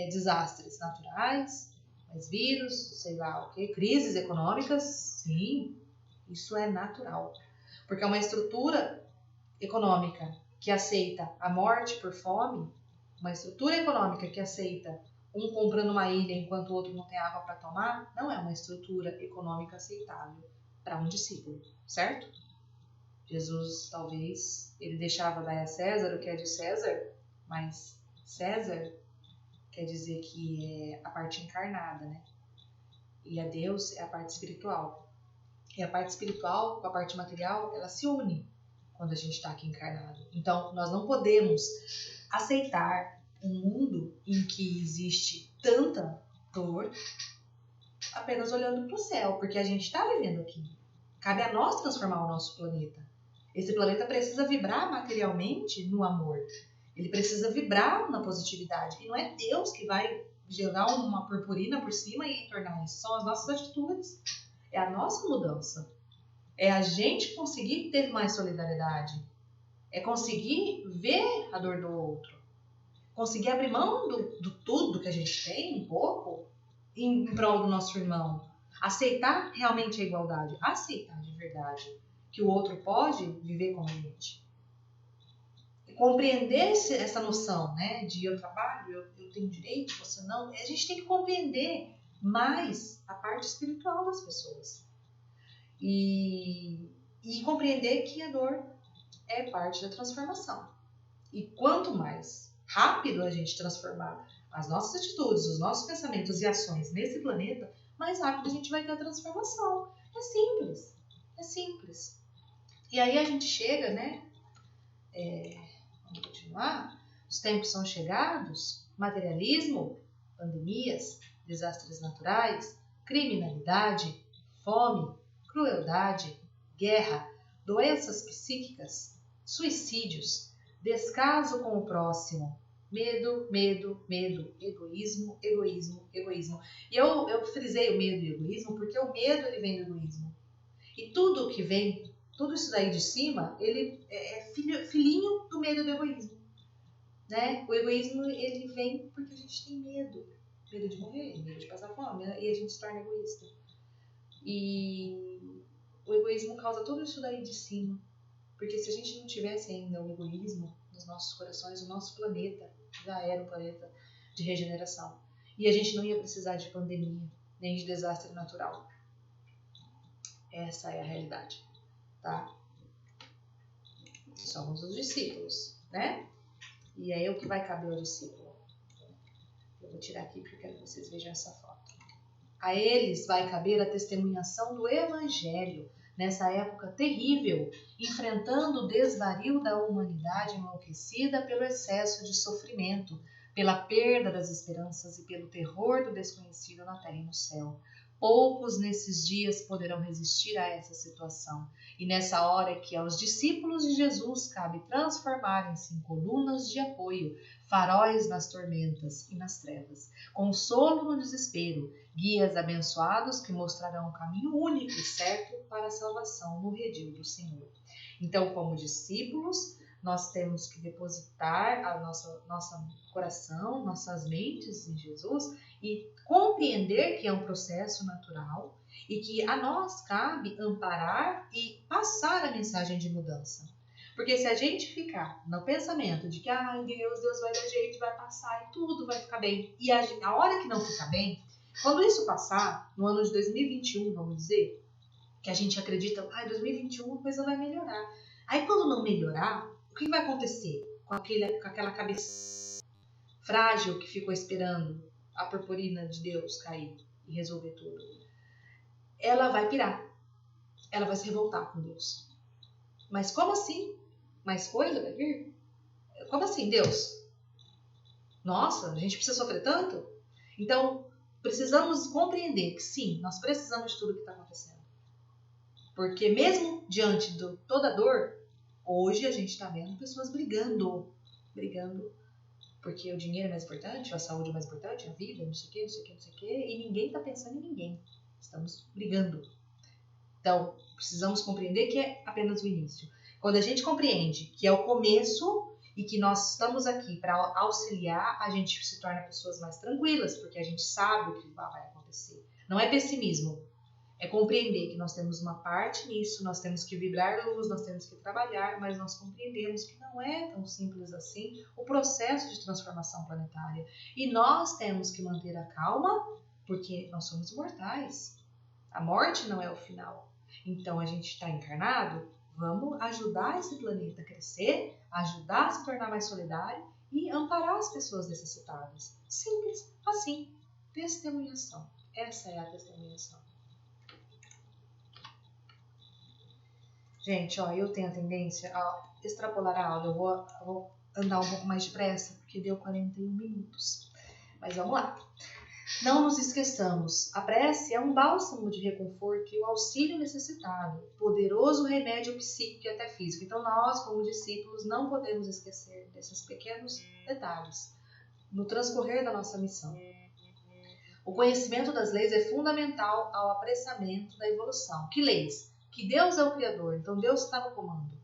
Speaker 1: desastres naturais, mais vírus, sei lá o quê, crises econômicas, sim, isso é natural. Porque é uma estrutura econômica que aceita a morte por fome, uma estrutura econômica que aceita um comprando uma ilha enquanto o outro não tem água para tomar, não é uma estrutura econômica aceitável para um discípulo, certo? Jesus, talvez, ele deixava dar a César o que é de César, mas César quer dizer que é a parte encarnada, né? E a Deus é a parte espiritual. E a parte espiritual com a parte material, ela se une quando a gente está aqui encarnado. Então, nós não podemos aceitar um mundo em que existe tanta dor apenas olhando para o céu, porque a gente está vivendo aqui. Cabe a nós transformar o nosso planeta. Esse planeta precisa vibrar materialmente no amor. Ele precisa vibrar na positividade. E não é Deus que vai jogar uma purpurina por cima e tornar isso. São as nossas atitudes. É a nossa mudança. É a gente conseguir ter mais solidariedade. É conseguir ver a dor do outro. Conseguir abrir mão do tudo que a gente tem, um pouco, em prol do nosso irmão. Aceitar realmente a igualdade. Aceitar de verdade que o outro pode viver como a gente. E compreender essa noção, né, de eu trabalho, eu tenho direito, você não. A gente tem que compreender mais a parte espiritual das pessoas. E compreender que a dor é parte da transformação. E quanto mais rápido a gente transformar as nossas atitudes, os nossos pensamentos e ações nesse planeta, mais rápido a gente vai ter a transformação. É simples. É simples. E aí a gente chega, né? Vamos continuar. Os tempos são chegados. Materialismo, pandemias, desastres naturais, criminalidade, fome, crueldade, guerra, doenças psíquicas, suicídios, descaso com o próximo, medo, medo, medo, egoísmo, egoísmo, egoísmo. E eu frisei o medo e o egoísmo porque o medo ele vem do egoísmo. E tudo que vem, tudo isso daí de cima, ele é filhinho do medo e do egoísmo. Né? O egoísmo ele vem porque a gente tem medo. Medo de morrer, medo de passar fome, né? E a gente se torna egoísta. E o egoísmo causa tudo isso daí de cima. Porque se a gente não tivesse ainda o egoísmo nos nossos corações, o nosso planeta já era um planeta de regeneração. E a gente não ia precisar de pandemia, nem de desastre natural. Essa é a realidade, tá? Somos os discípulos, né? E é o que vai caber ao discípulo. Eu vou tirar aqui porque eu quero que vocês vejam essa foto. A eles vai caber a testemunhação do Evangelho, nessa época terrível, enfrentando o desvario da humanidade enlouquecida pelo excesso de sofrimento, pela perda das esperanças e pelo terror do desconhecido na terra e no céu. Poucos nesses dias poderão resistir a essa situação, e nessa hora é que aos discípulos de Jesus cabe transformarem-se em colunas de apoio, faróis nas tormentas e nas trevas, consolo no desespero, guias abençoados que mostrarão o caminho único e certo para a salvação no redil do Senhor. Então, como discípulos, nós temos que depositar a nosso coração, nossas mentes em Jesus e compreender que é um processo natural e que a nós cabe amparar e passar a mensagem de mudança. Porque se a gente ficar no pensamento de que Deus vai dar jeito, vai passar e tudo vai ficar bem, e a hora que não ficar bem, quando isso passar, no ano de 2021, vamos dizer, que a gente acredita, 2021 a coisa vai melhorar. Aí quando não melhorar, o que vai acontecer com aquela cabeça frágil que ficou esperando a purpurina de Deus cair e resolver tudo? Ela vai pirar, ela vai se revoltar com Deus. Mas como assim? Mais coisa vai vir? Como assim, Deus? Nossa, a gente precisa sofrer tanto? Então, precisamos compreender que sim, nós precisamos de tudo que está acontecendo. Porque mesmo diante de toda a dor, hoje a gente está vendo pessoas brigando, porque o dinheiro é mais importante, a saúde é mais importante, a vida, não sei o que, e ninguém está pensando em ninguém. Estamos brigando. Então, precisamos compreender que é apenas o início. Quando a gente compreende que é o começo e que nós estamos aqui para auxiliar, a gente se torna pessoas mais tranquilas, porque a gente sabe o que vai acontecer. Não é pessimismo, é compreender que nós temos uma parte nisso, nós temos que vibrar luz, nós temos que trabalhar, mas nós compreendemos que não é tão simples assim o processo de transformação planetária. E nós temos que manter a calma, porque nós somos imortais. A morte não é o final. Então a gente está encarnado, vamos ajudar esse planeta a crescer, ajudar a se tornar mais solidário e amparar as pessoas necessitadas. Simples assim. Testemunhação. Essa é a testemunhação. Gente, eu tenho a tendência a extrapolar a aula. Eu vou andar um pouco mais depressa, porque deu 41 minutos. Mas vamos lá. Não nos esqueçamos, a prece é um bálsamo de reconforto e o auxílio necessitado, poderoso remédio psíquico e até físico. Então nós, como discípulos, não podemos esquecer desses pequenos detalhes no transcorrer da nossa missão. O conhecimento das leis é fundamental ao apressamento da evolução. Que leis? Que Deus é o Criador, então Deus está no comando.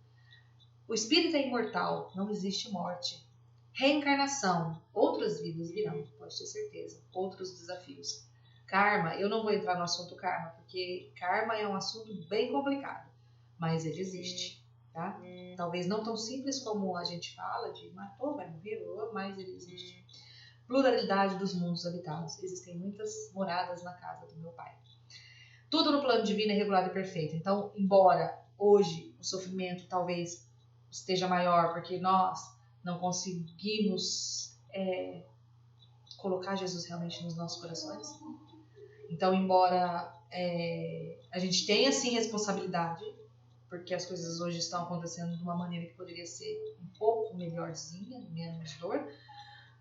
Speaker 1: O espírito é imortal, não existe morte. Reencarnação, outras vidas virão, pode ter certeza, outros desafios. Karma, eu não vou entrar no assunto karma, porque karma é um assunto bem complicado, mas ele existe, tá? Talvez não tão simples como a gente fala, de matou, vai morrer, mas ele existe. Pluralidade dos mundos habitados, existem muitas moradas na casa do meu pai. Tudo no plano divino é regulado e perfeito, então, embora hoje o sofrimento talvez esteja maior, porque nós não conseguimos colocar Jesus realmente nos nossos corações. Então, embora a gente tenha, sim, responsabilidade, porque as coisas hoje estão acontecendo de uma maneira que poderia ser um pouco melhorzinha, menos dor,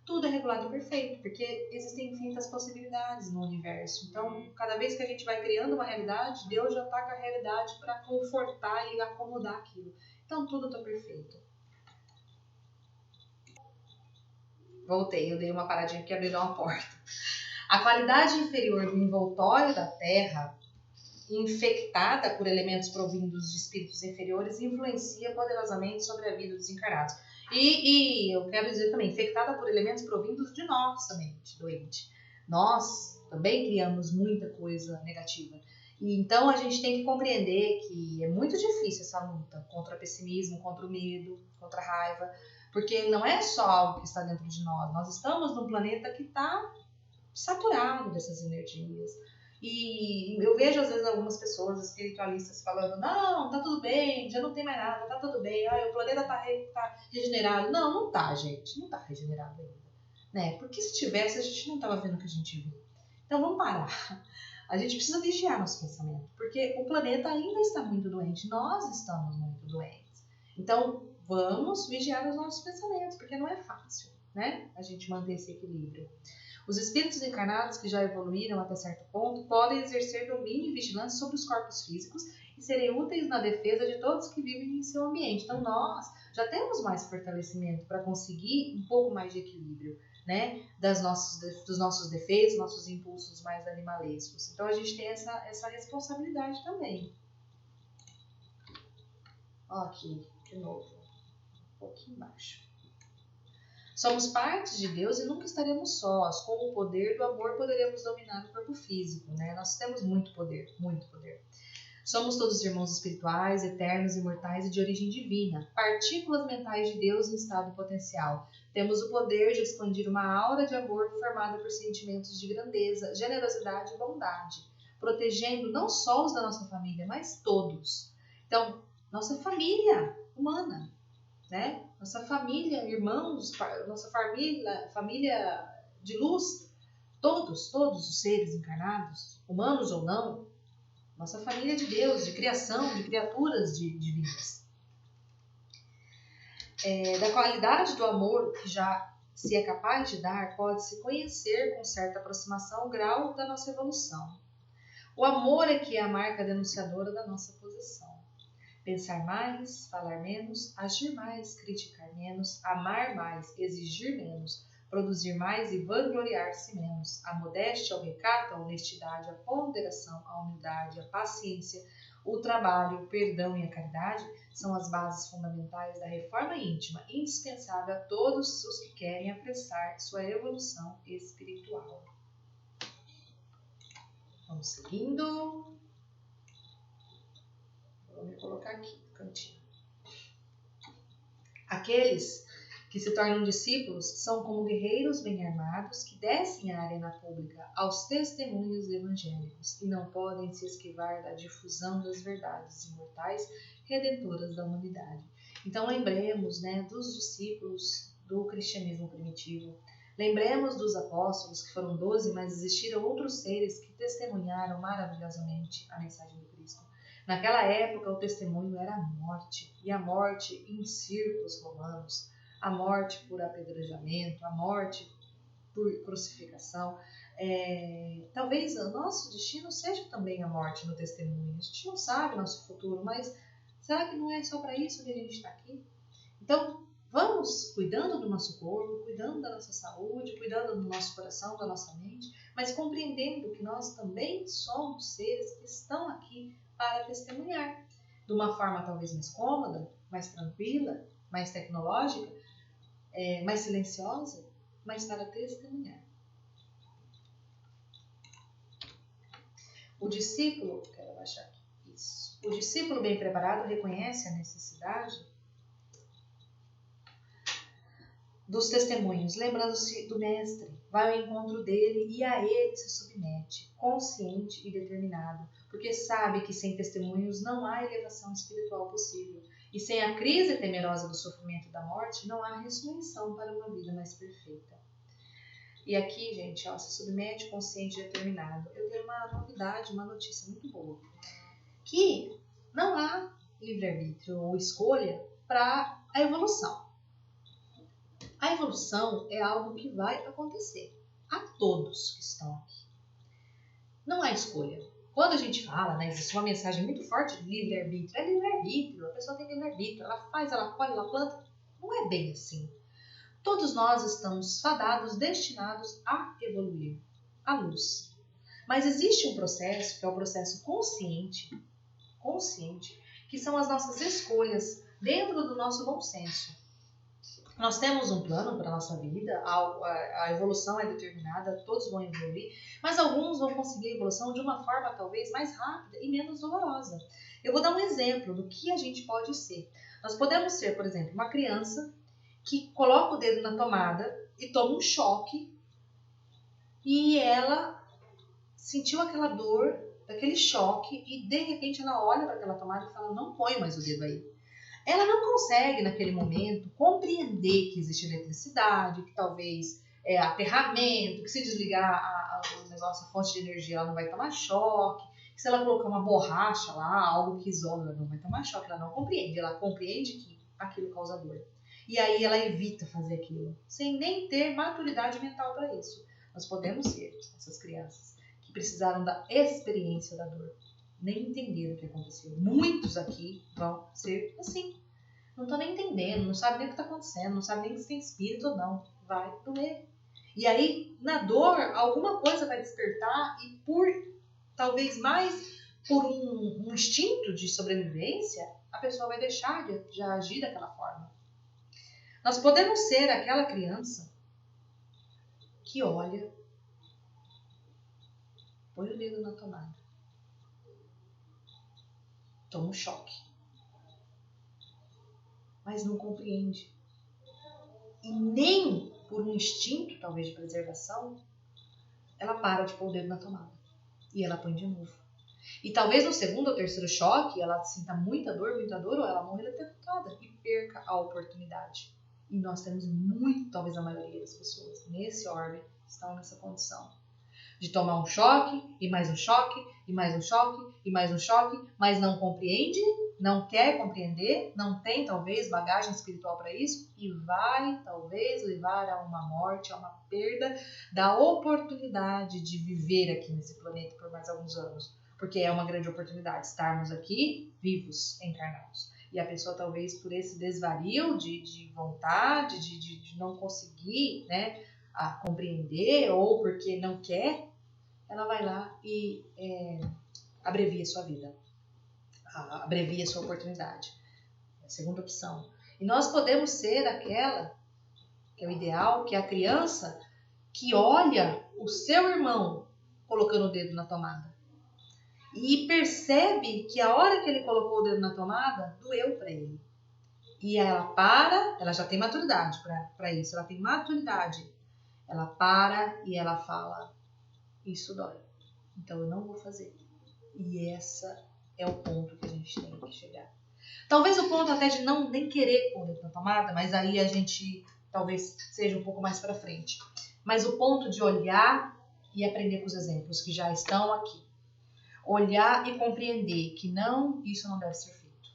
Speaker 1: tudo é regulado e perfeito, porque existem infinitas possibilidades no universo. Então, cada vez que a gente vai criando uma realidade, Deus já está com a realidade para confortar e acomodar aquilo. Então, tudo está perfeito. Voltei, eu dei uma paradinha porque abriu uma porta. A qualidade inferior do envoltório da Terra, infectada por elementos provindos de espíritos inferiores, influencia poderosamente sobre a vida dos encarnados. E eu quero dizer também, infectada por elementos provindos de nossa mente doente. Nós também criamos muita coisa negativa. E então a gente tem que compreender que é muito difícil essa luta contra o pessimismo, contra o medo, contra a raiva, porque não é só algo que está dentro de nós. Nós estamos num planeta que está saturado dessas energias. E eu vejo às vezes algumas pessoas espiritualistas falando, não, tá tudo bem, já não tem mais nada, tá tudo bem, o planeta tá regenerado. Não tá, gente, não tá regenerado ainda, né? Porque se tivesse, a gente não tava vendo o que a gente viu. Então vamos parar. A gente precisa vigiar nosso pensamento, porque o planeta ainda está muito doente, nós estamos muito doentes. Então vamos vigiar os nossos pensamentos, porque não é fácil, né? A gente manter esse equilíbrio. Os espíritos encarnados que já evoluíram até certo ponto podem exercer domínio e vigilância sobre os corpos físicos e serem úteis na defesa de todos que vivem em seu ambiente. Então nós já temos mais fortalecimento para conseguir um pouco mais de equilíbrio, né? Dos nossos defeitos, nossos impulsos mais animalescos. Então a gente tem essa responsabilidade também. Ó, aqui, de novo, um pouquinho embaixo. Somos partes de Deus e nunca estaremos sós. Com o poder do amor poderemos dominar o corpo físico, né? Nós temos muito poder, muito poder. Somos todos irmãos espirituais, eternos, imortais e de origem divina, partículas mentais de Deus em estado potencial. Temos o poder de expandir uma aura de amor formada por sentimentos de grandeza, generosidade e bondade. protegendo não só os da nossa família, mas todos. Então, nossa família humana, né? Nossa família, irmãos, nossa família de luz, todos os seres encarnados, humanos ou não, nossa família de Deus, de criação, de criaturas divinas. Da qualidade do amor que já se é capaz de dar, pode-se conhecer com certa aproximação o grau da nossa evolução. O amor é que é a marca denunciadora da nossa posição. Pensar mais, falar menos, agir mais, criticar menos, amar mais, exigir menos, produzir mais e vangloriar-se menos. A modéstia, o recato, a honestidade, a ponderação, a humildade, a paciência, o trabalho, o perdão e a caridade são as bases fundamentais da reforma íntima, indispensável a todos os que querem apressar sua evolução espiritual. Vamos seguindo. Vou me colocar aqui no cantinho. Aqueles que se tornam discípulos são como guerreiros bem armados que descem à arena pública aos testemunhos evangélicos e não podem se esquivar da difusão das verdades imortais redentoras da humanidade. Então lembremos, dos discípulos do cristianismo primitivo. Lembremos dos apóstolos, que foram 12, mas existiram outros seres que testemunharam maravilhosamente a mensagem do Cristo. Naquela época, o testemunho era a morte, e a morte em círculos romanos, a morte por apedrejamento, a morte por crucificação. Talvez o nosso destino seja também a morte no testemunho. A gente não sabe o nosso futuro, mas será que não é só para isso que a gente está aqui? Então, vamos cuidando do nosso corpo, cuidando da nossa saúde, cuidando do nosso coração, da nossa mente, mas compreendendo que nós também somos seres que estão aqui para testemunhar. De uma forma talvez mais cômoda, mais tranquila, mais tecnológica, mais silenciosa, mas para testemunhar. O discípulo, quero abaixar aqui, isso. O discípulo bem preparado reconhece a necessidade dos testemunhos, lembrando-se do mestre, vai ao encontro dele e a ele se submete, consciente e determinado, porque sabe que sem testemunhos não há elevação espiritual possível, e sem a crise temerosa do sofrimento e da morte não há ressurreição para uma vida mais perfeita. E aqui, gente, se submete, consciente e determinado. Eu tenho uma novidade, uma notícia muito boa, que não há livre-arbítrio ou escolha para a evolução. A evolução é algo que vai acontecer a todos que estão aqui. Não há escolha. Quando a gente fala, existe uma mensagem muito forte de livre-arbítrio. É livre-arbítrio, a pessoa tem livre-arbítrio, ela faz, ela colhe, ela planta. Não é bem assim. Todos nós estamos fadados, destinados a evoluir, à luz. Mas existe um processo, que é o processo consciente, que são as nossas escolhas dentro do nosso bom senso. Nós temos um plano para a nossa vida, a evolução é determinada, todos vão evoluir, mas alguns vão conseguir a evolução de uma forma talvez mais rápida e menos dolorosa. Eu vou dar um exemplo do que a gente pode ser. Nós podemos ser, por exemplo, uma criança que coloca o dedo na tomada e toma um choque e ela sentiu aquela dor, aquele choque e de repente ela olha para aquela tomada e fala, não põe mais o dedo aí. Ela não consegue, naquele momento, compreender que existe eletricidade, que talvez aterramento, que se desligar o negócio, a fonte de energia, ela não vai tomar choque, que se ela colocar uma borracha lá, algo que isola, ela não vai tomar choque, ela não compreende. Ela compreende que aquilo causa dor. E aí ela evita fazer aquilo, sem nem ter maturidade mental para isso. Nós podemos ser essas crianças que precisaram da experiência da dor. Nem entenderam o que aconteceu. Muitos aqui vão ser assim. Não estão nem entendendo, não sabem nem o que está acontecendo, não sabem nem se tem espírito ou não. Vai doer. E aí, na dor, alguma coisa vai despertar e talvez mais por um instinto de sobrevivência, a pessoa vai deixar de agir daquela forma. Nós podemos ser aquela criança que olha, põe o dedo na tomada, toma um choque, mas não compreende. E nem por um instinto, talvez, de preservação, ela para de pôr o dedo na tomada. E ela põe de novo. E talvez no segundo ou terceiro choque ela sinta muita dor, ou ela morra eletrocutada e perca a oportunidade. E nós temos muito, talvez a maioria das pessoas nesse orbe estão nessa condição. De tomar um choque, e mais um choque, e mais um choque, e mais um choque, mas não compreende, não quer compreender, não tem talvez bagagem espiritual para isso, e vai talvez levar a uma morte, a uma perda da oportunidade de viver aqui nesse planeta por mais alguns anos. Porque é uma grande oportunidade estarmos aqui vivos, encarnados. E a pessoa talvez por esse desvario de vontade, de não conseguir, né, a compreender, ou porque não quer, ela vai lá e abrevia sua vida, abrevia sua oportunidade. É a segunda opção. E nós podemos ser aquela, que é o ideal, que é a criança que olha o seu irmão colocando o dedo na tomada e percebe que a hora que ele colocou o dedo na tomada, doeu para ele. E ela para, ela já tem maturidade para isso, ela tem maturidade. Ela para e ela fala, isso dói, então eu não vou fazer. E essa é o ponto que a gente tem que chegar. Talvez o ponto até de não nem querer pôr o dedo na tomada, mas aí a gente talvez seja um pouco mais para frente. Mas o ponto de olhar e aprender com os exemplos que já estão aqui. Olhar e compreender que não, isso não deve ser feito.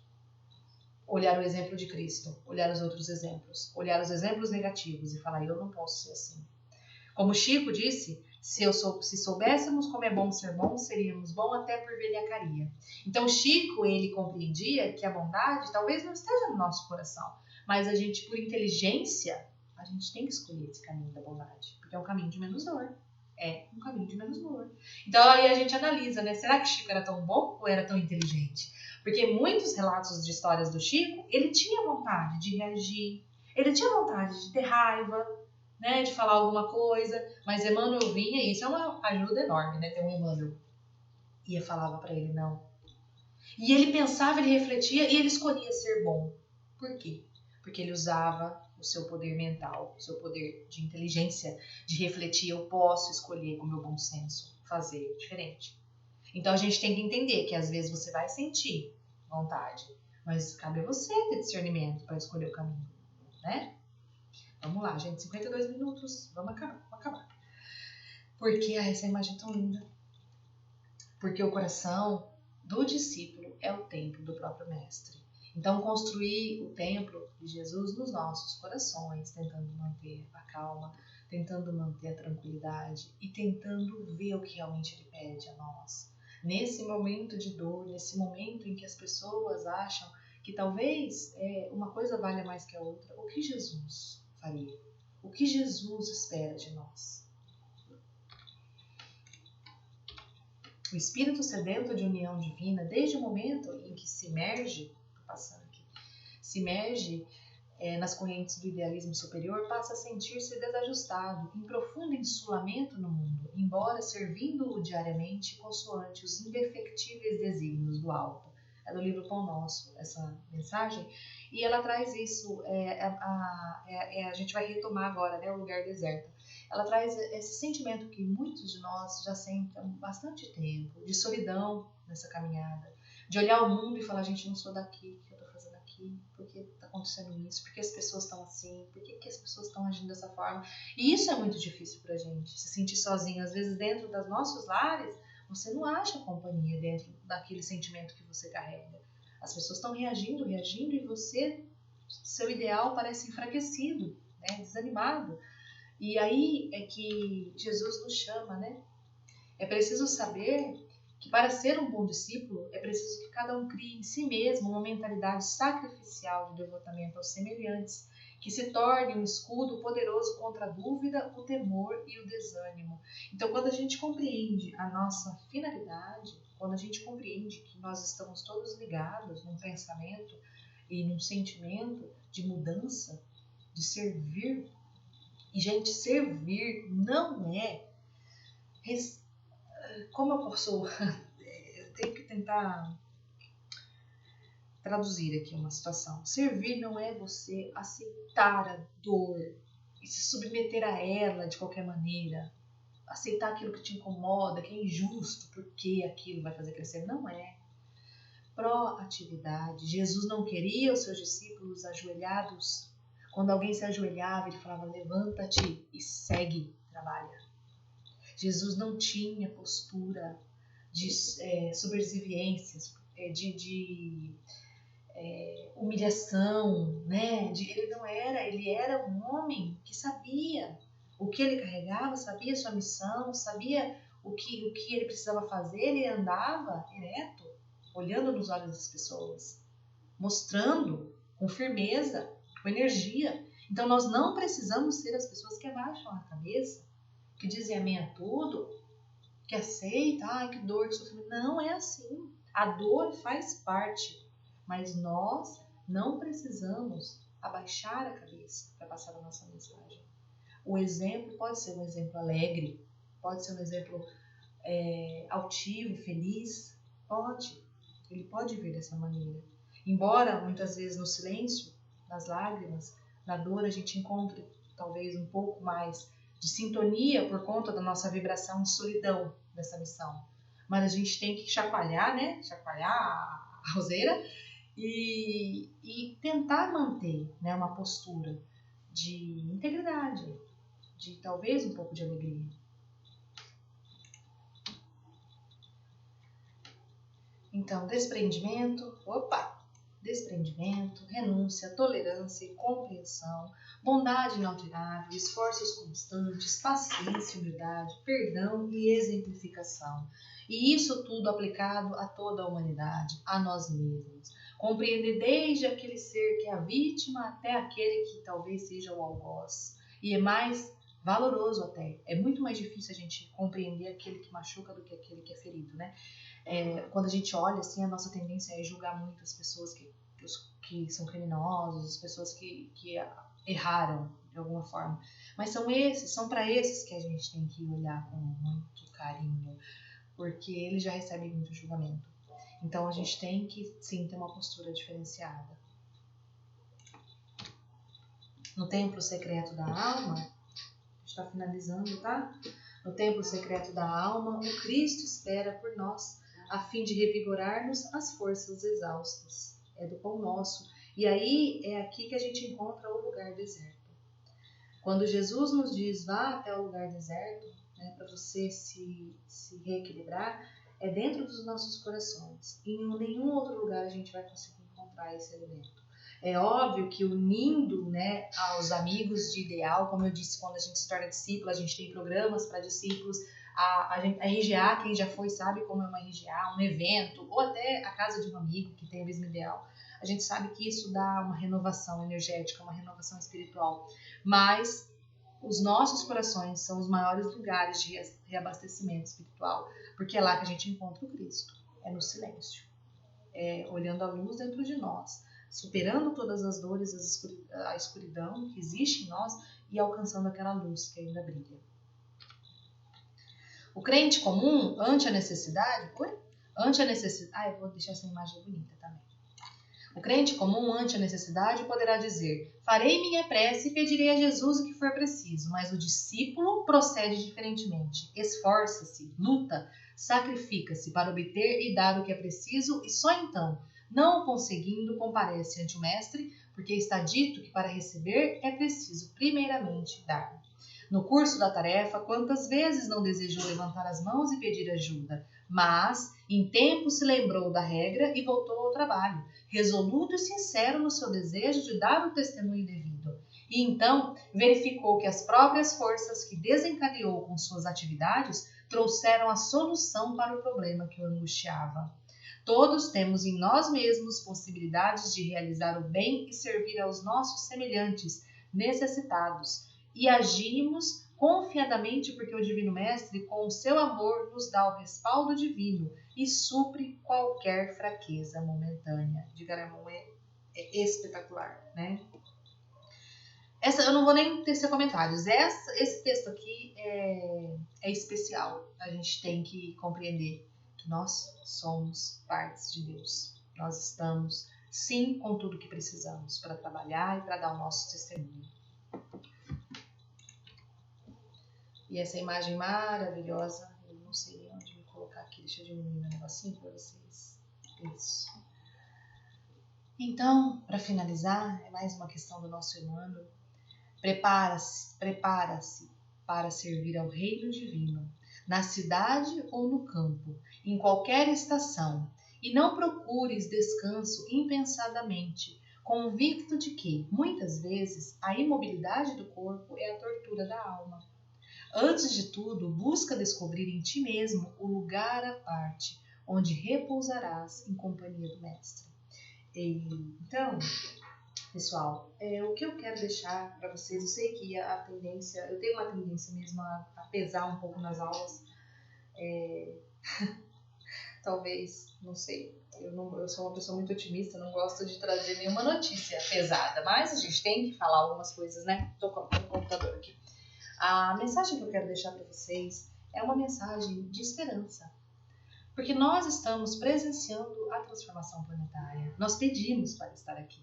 Speaker 1: Olhar o exemplo de Cristo, olhar os outros exemplos, olhar os exemplos negativos e falar, eu não posso ser assim. Como Chico disse, se soubéssemos como é bom ser bom, seríamos bom até por velhacaria. Então Chico, ele compreendia que a bondade talvez não esteja no nosso coração, mas a gente, por inteligência, a gente tem que escolher esse caminho da bondade, porque é um caminho de menos dor. É um caminho de menos dor. Então aí a gente analisa, né? Será que Chico era tão bom ou era tão inteligente? Porque muitos relatos de histórias do Chico, ele tinha vontade de reagir, ele tinha vontade de ter raiva, né, de falar alguma coisa, mas Emmanuel vinha, e isso é uma ajuda enorme, né, ter um Emmanuel. E eu falava para ele, não. E ele pensava, ele refletia e ele escolhia ser bom. Por quê? Porque ele usava o seu poder mental, o seu poder de inteligência, de refletir, eu posso escolher com o meu bom senso fazer diferente. Então a gente tem que entender que às vezes você vai sentir vontade, mas cabe a você ter discernimento para escolher o caminho, né? Vamos lá, gente, 52 minutos, vamos acabar. Porque essa imagem é tão linda. Porque o coração do discípulo é o templo do próprio mestre. Então, construir o templo de Jesus nos nossos corações, tentando manter a calma, tentando manter a tranquilidade e tentando ver o que realmente Ele pede a nós. Nesse momento de dor, nesse momento em que as pessoas acham que talvez uma coisa valha mais que a outra, o que Jesus faria? O que Jesus espera de nós? O espírito sedento de união divina, desde o momento em que se imerge, nas correntes do idealismo superior, passa a sentir-se desajustado, em profundo insulamento no mundo, embora servindo-o diariamente consoante os indefectíveis desígnios do alto. É do livro Pão Nosso, essa mensagem, e ela traz isso, a gente vai retomar agora, né, o lugar deserto. Ela traz esse sentimento que muitos de nós já sentem há bastante tempo, de solidão nessa caminhada, de olhar o mundo e falar, gente, não sou daqui, o que eu estou fazendo aqui, por que está acontecendo isso, por que as pessoas estão assim, por que as pessoas estão agindo dessa forma. E isso é muito difícil para a gente, se sentir sozinho. Às vezes dentro dos nossos lares, você não acha companhia dentro daquele sentimento que você carrega. As pessoas estão reagindo e você, seu ideal parece enfraquecido, né, desanimado. E aí é que Jesus nos chama, né? É preciso saber que para ser um bom discípulo, é preciso que cada um crie em si mesmo uma mentalidade sacrificial de devotamento aos semelhantes, que se torne um escudo poderoso contra a dúvida, o temor e o desânimo. Então, quando a gente compreende a nossa finalidade, quando a gente compreende que nós estamos todos ligados num pensamento e num sentimento de mudança, de servir. E, gente, servir não é... Como eu posso... Eu tenho que tentar traduzir aqui uma situação. Servir não é você aceitar a dor e se submeter a ela de qualquer maneira. aceitar aquilo que te incomoda, que é injusto, porque aquilo vai fazer crescer. Não é. Proatividade. Jesus não queria os seus discípulos ajoelhados. Quando alguém se ajoelhava, ele falava, levanta-te e segue, trabalha. Jesus não tinha postura de subserviências, de humilhação, né? Ele era um homem que sabia o que ele carregava, sabia sua missão, sabia o que ele precisava fazer. Ele andava ereto, olhando nos olhos das pessoas, mostrando com firmeza, com energia. Então nós não precisamos ser as pessoas que abaixam a cabeça, que dizem amém a tudo, que aceita, ai que dor, que sofrimento. Não é assim. A dor faz parte, mas nós não precisamos abaixar a cabeça para passar a nossa mensagem. O exemplo pode ser um exemplo alegre, pode ser um exemplo altivo, feliz, ele pode vir dessa maneira. Embora muitas vezes no silêncio, nas lágrimas, na dor, a gente encontre talvez um pouco mais de sintonia por conta da nossa vibração de solidão dessa missão. Mas a gente tem que chacoalhar, né? Chacoalhar a roseira e tentar manter, né, uma postura de integridade, de talvez um pouco de alegria. Então, desprendimento, renúncia, tolerância e compreensão, bondade inalterável, esforços constantes, paciência, humildade, perdão e exemplificação. E isso tudo aplicado a toda a humanidade, a nós mesmos. Compreender desde aquele ser que é a vítima até aquele que talvez seja o algoz. E é mais valoroso até. É muito mais difícil a gente compreender aquele que machuca do que aquele que é ferido, né? Quando a gente olha assim, a nossa tendência é julgar muito as pessoas que são criminosos, as pessoas que erraram de alguma forma. Mas são para esses que a gente tem que olhar com muito carinho, porque eles já recebem muito julgamento. Então a gente tem que sim ter uma postura diferenciada. No templo secreto da alma, está finalizando, tá? No templo secreto da alma, o Cristo espera por nós, a fim de revigorar-nos as forças exaustas. É do pão nosso. E aí é aqui que a gente encontra o lugar deserto. Quando Jesus nos diz, vá até o lugar deserto, né, para você se reequilibrar, é dentro dos nossos corações. E em nenhum outro lugar a gente vai conseguir encontrar esse elemento. É óbvio que unindo, né, aos amigos de ideal, como eu disse, quando a gente se torna discípulo, a gente tem programas para discípulos, a RGA, quem já foi sabe como é uma RGA, um evento, ou até a casa de um amigo que tem o mesmo ideal. A gente sabe que isso dá uma renovação energética, uma renovação espiritual. Mas os nossos corações são os maiores lugares de reabastecimento espiritual, porque é lá que a gente encontra o Cristo, é no silêncio, olhando a luz dentro de nós, superando todas as dores, a escuridão que existe em nós e alcançando aquela luz que ainda brilha. O crente comum, ante a necessidade... eu vou deixar essa imagem bonita também. O crente comum, ante a necessidade, poderá dizer, farei minha prece e pedirei a Jesus o que for preciso, mas o discípulo procede diferentemente. Esforça-se, luta, sacrifica-se para obter e dar o que é preciso e só então, não o conseguindo, comparece ante o mestre, porque está dito que para receber é preciso primeiramente dar. No curso da tarefa, quantas vezes não desejou levantar as mãos e pedir ajuda, mas em tempo se lembrou da regra e voltou ao trabalho, resoluto e sincero no seu desejo de dar o testemunho devido. E então verificou que as próprias forças que desencadeou com suas atividades trouxeram a solução para o problema que o angustiava. Todos temos em nós mesmos possibilidades de realizar o bem e servir aos nossos semelhantes, necessitados, e agimos confiadamente porque o Divino Mestre, com o seu amor, nos dá o respaldo divino e supre qualquer fraqueza momentânea. De Garamond é espetacular, né? Eu não vou nem tecer comentários. Esse texto aqui é especial. A gente tem que compreender que nós somos partes de Deus. Nós estamos, sim, com tudo que precisamos para trabalhar e para dar o nosso testemunho. E essa imagem maravilhosa, eu não sei onde me colocar aqui, deixa eu diminuir meu negocinho para vocês. Isso. Então, para finalizar, é mais uma questão do nosso Emmanuel. Prepara-se para servir ao reino divino, na cidade ou no campo, em qualquer estação, e não procures descanso impensadamente, convicto de que, muitas vezes, a imobilidade do corpo é a tortura da alma. Antes de tudo, busca descobrir em ti mesmo o lugar à parte, onde repousarás em companhia do Mestre. Então, pessoal, o que eu quero deixar para vocês, eu sei que a tendência, eu tenho uma tendência mesmo a pesar um pouco nas aulas, talvez, não sei, eu sou uma pessoa muito otimista, não gosto de trazer nenhuma notícia pesada, mas a gente tem que falar algumas coisas, né? Tô com o computador aqui. A mensagem que eu quero deixar para vocês é uma mensagem de esperança, porque nós estamos presenciando a transformação planetária, nós pedimos para estar aqui.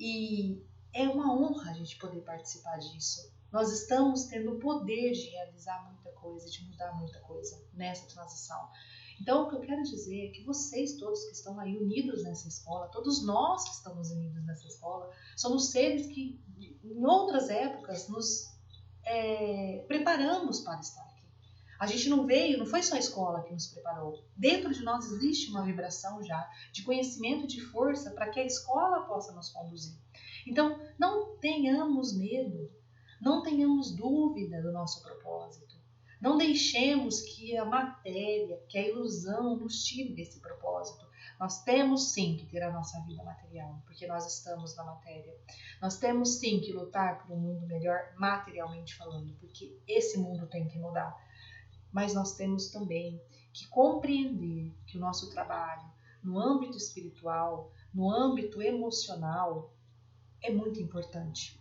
Speaker 1: E é uma honra a gente poder participar disso. Nós estamos tendo o poder de realizar muita coisa, de mudar muita coisa nessa transição. Então, o que eu quero dizer é que vocês todos que estão aí unidos nessa escola, todos nós que estamos unidos nessa escola, somos seres que, em outras épocas, nos preparamos para estar aqui. A gente não veio, não foi só a escola que nos preparou. Dentro de nós existe uma vibração já de conhecimento e de força para que a escola possa nos conduzir. Então, não tenhamos medo, não tenhamos dúvida do nosso propósito. Não deixemos que a matéria, que a ilusão nos tire desse propósito. Nós temos sim que ter a nossa vida material, porque nós estamos na matéria. Nós temos sim que lutar por um mundo melhor materialmente falando, porque esse mundo tem que mudar. Mas nós temos também que compreender que o nosso trabalho no âmbito espiritual, no âmbito emocional, é muito importante.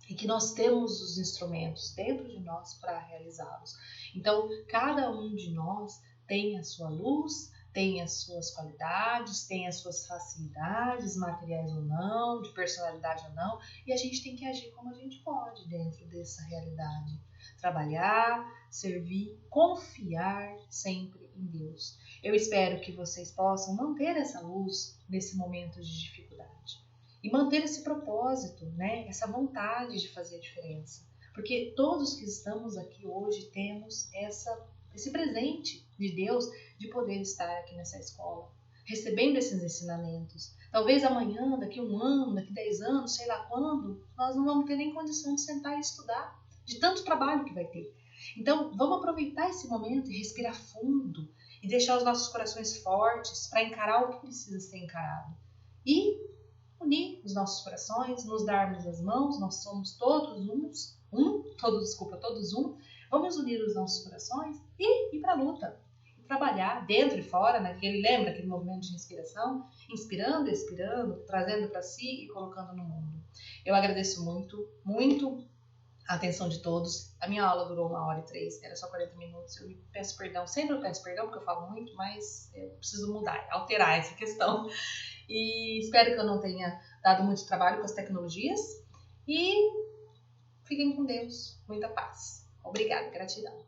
Speaker 1: E que nós temos os instrumentos dentro de nós para realizá-los. Então, cada um de nós tem a sua luz, tem as suas qualidades, tem as suas facilidades, materiais ou não, de personalidade ou não, e a gente tem que agir como a gente pode dentro dessa realidade. Trabalhar, servir, confiar sempre em Deus. Eu espero que vocês possam manter essa luz nesse momento de dificuldade. E manter esse propósito, né? Essa vontade de fazer a diferença. Porque todos que estamos aqui hoje temos esse presente de Deus de poder estar aqui nessa escola, recebendo esses ensinamentos. Talvez amanhã, daqui 1 ano, daqui 10 anos, sei lá quando, nós não vamos ter nem condição de sentar e estudar, de tanto trabalho que vai ter. Então, vamos aproveitar esse momento e respirar fundo e deixar os nossos corações fortes para encarar o que precisa ser encarado. E unir os nossos corações, nos darmos as mãos, nós somos todos todos um. Vamos unir os nossos corações e ir para a luta. E trabalhar dentro e fora, lembra aquele movimento de inspiração? Inspirando, expirando, trazendo para si e colocando no mundo. Eu agradeço muito, muito a atenção de todos. A minha aula durou 1h03, era só 40 minutos. Eu peço perdão, sempre eu peço perdão porque eu falo muito, mas eu preciso mudar, alterar essa questão. E espero que eu não tenha dado muito trabalho com as tecnologias. E fiquem com Deus. Muita paz. Obrigada, gratidão.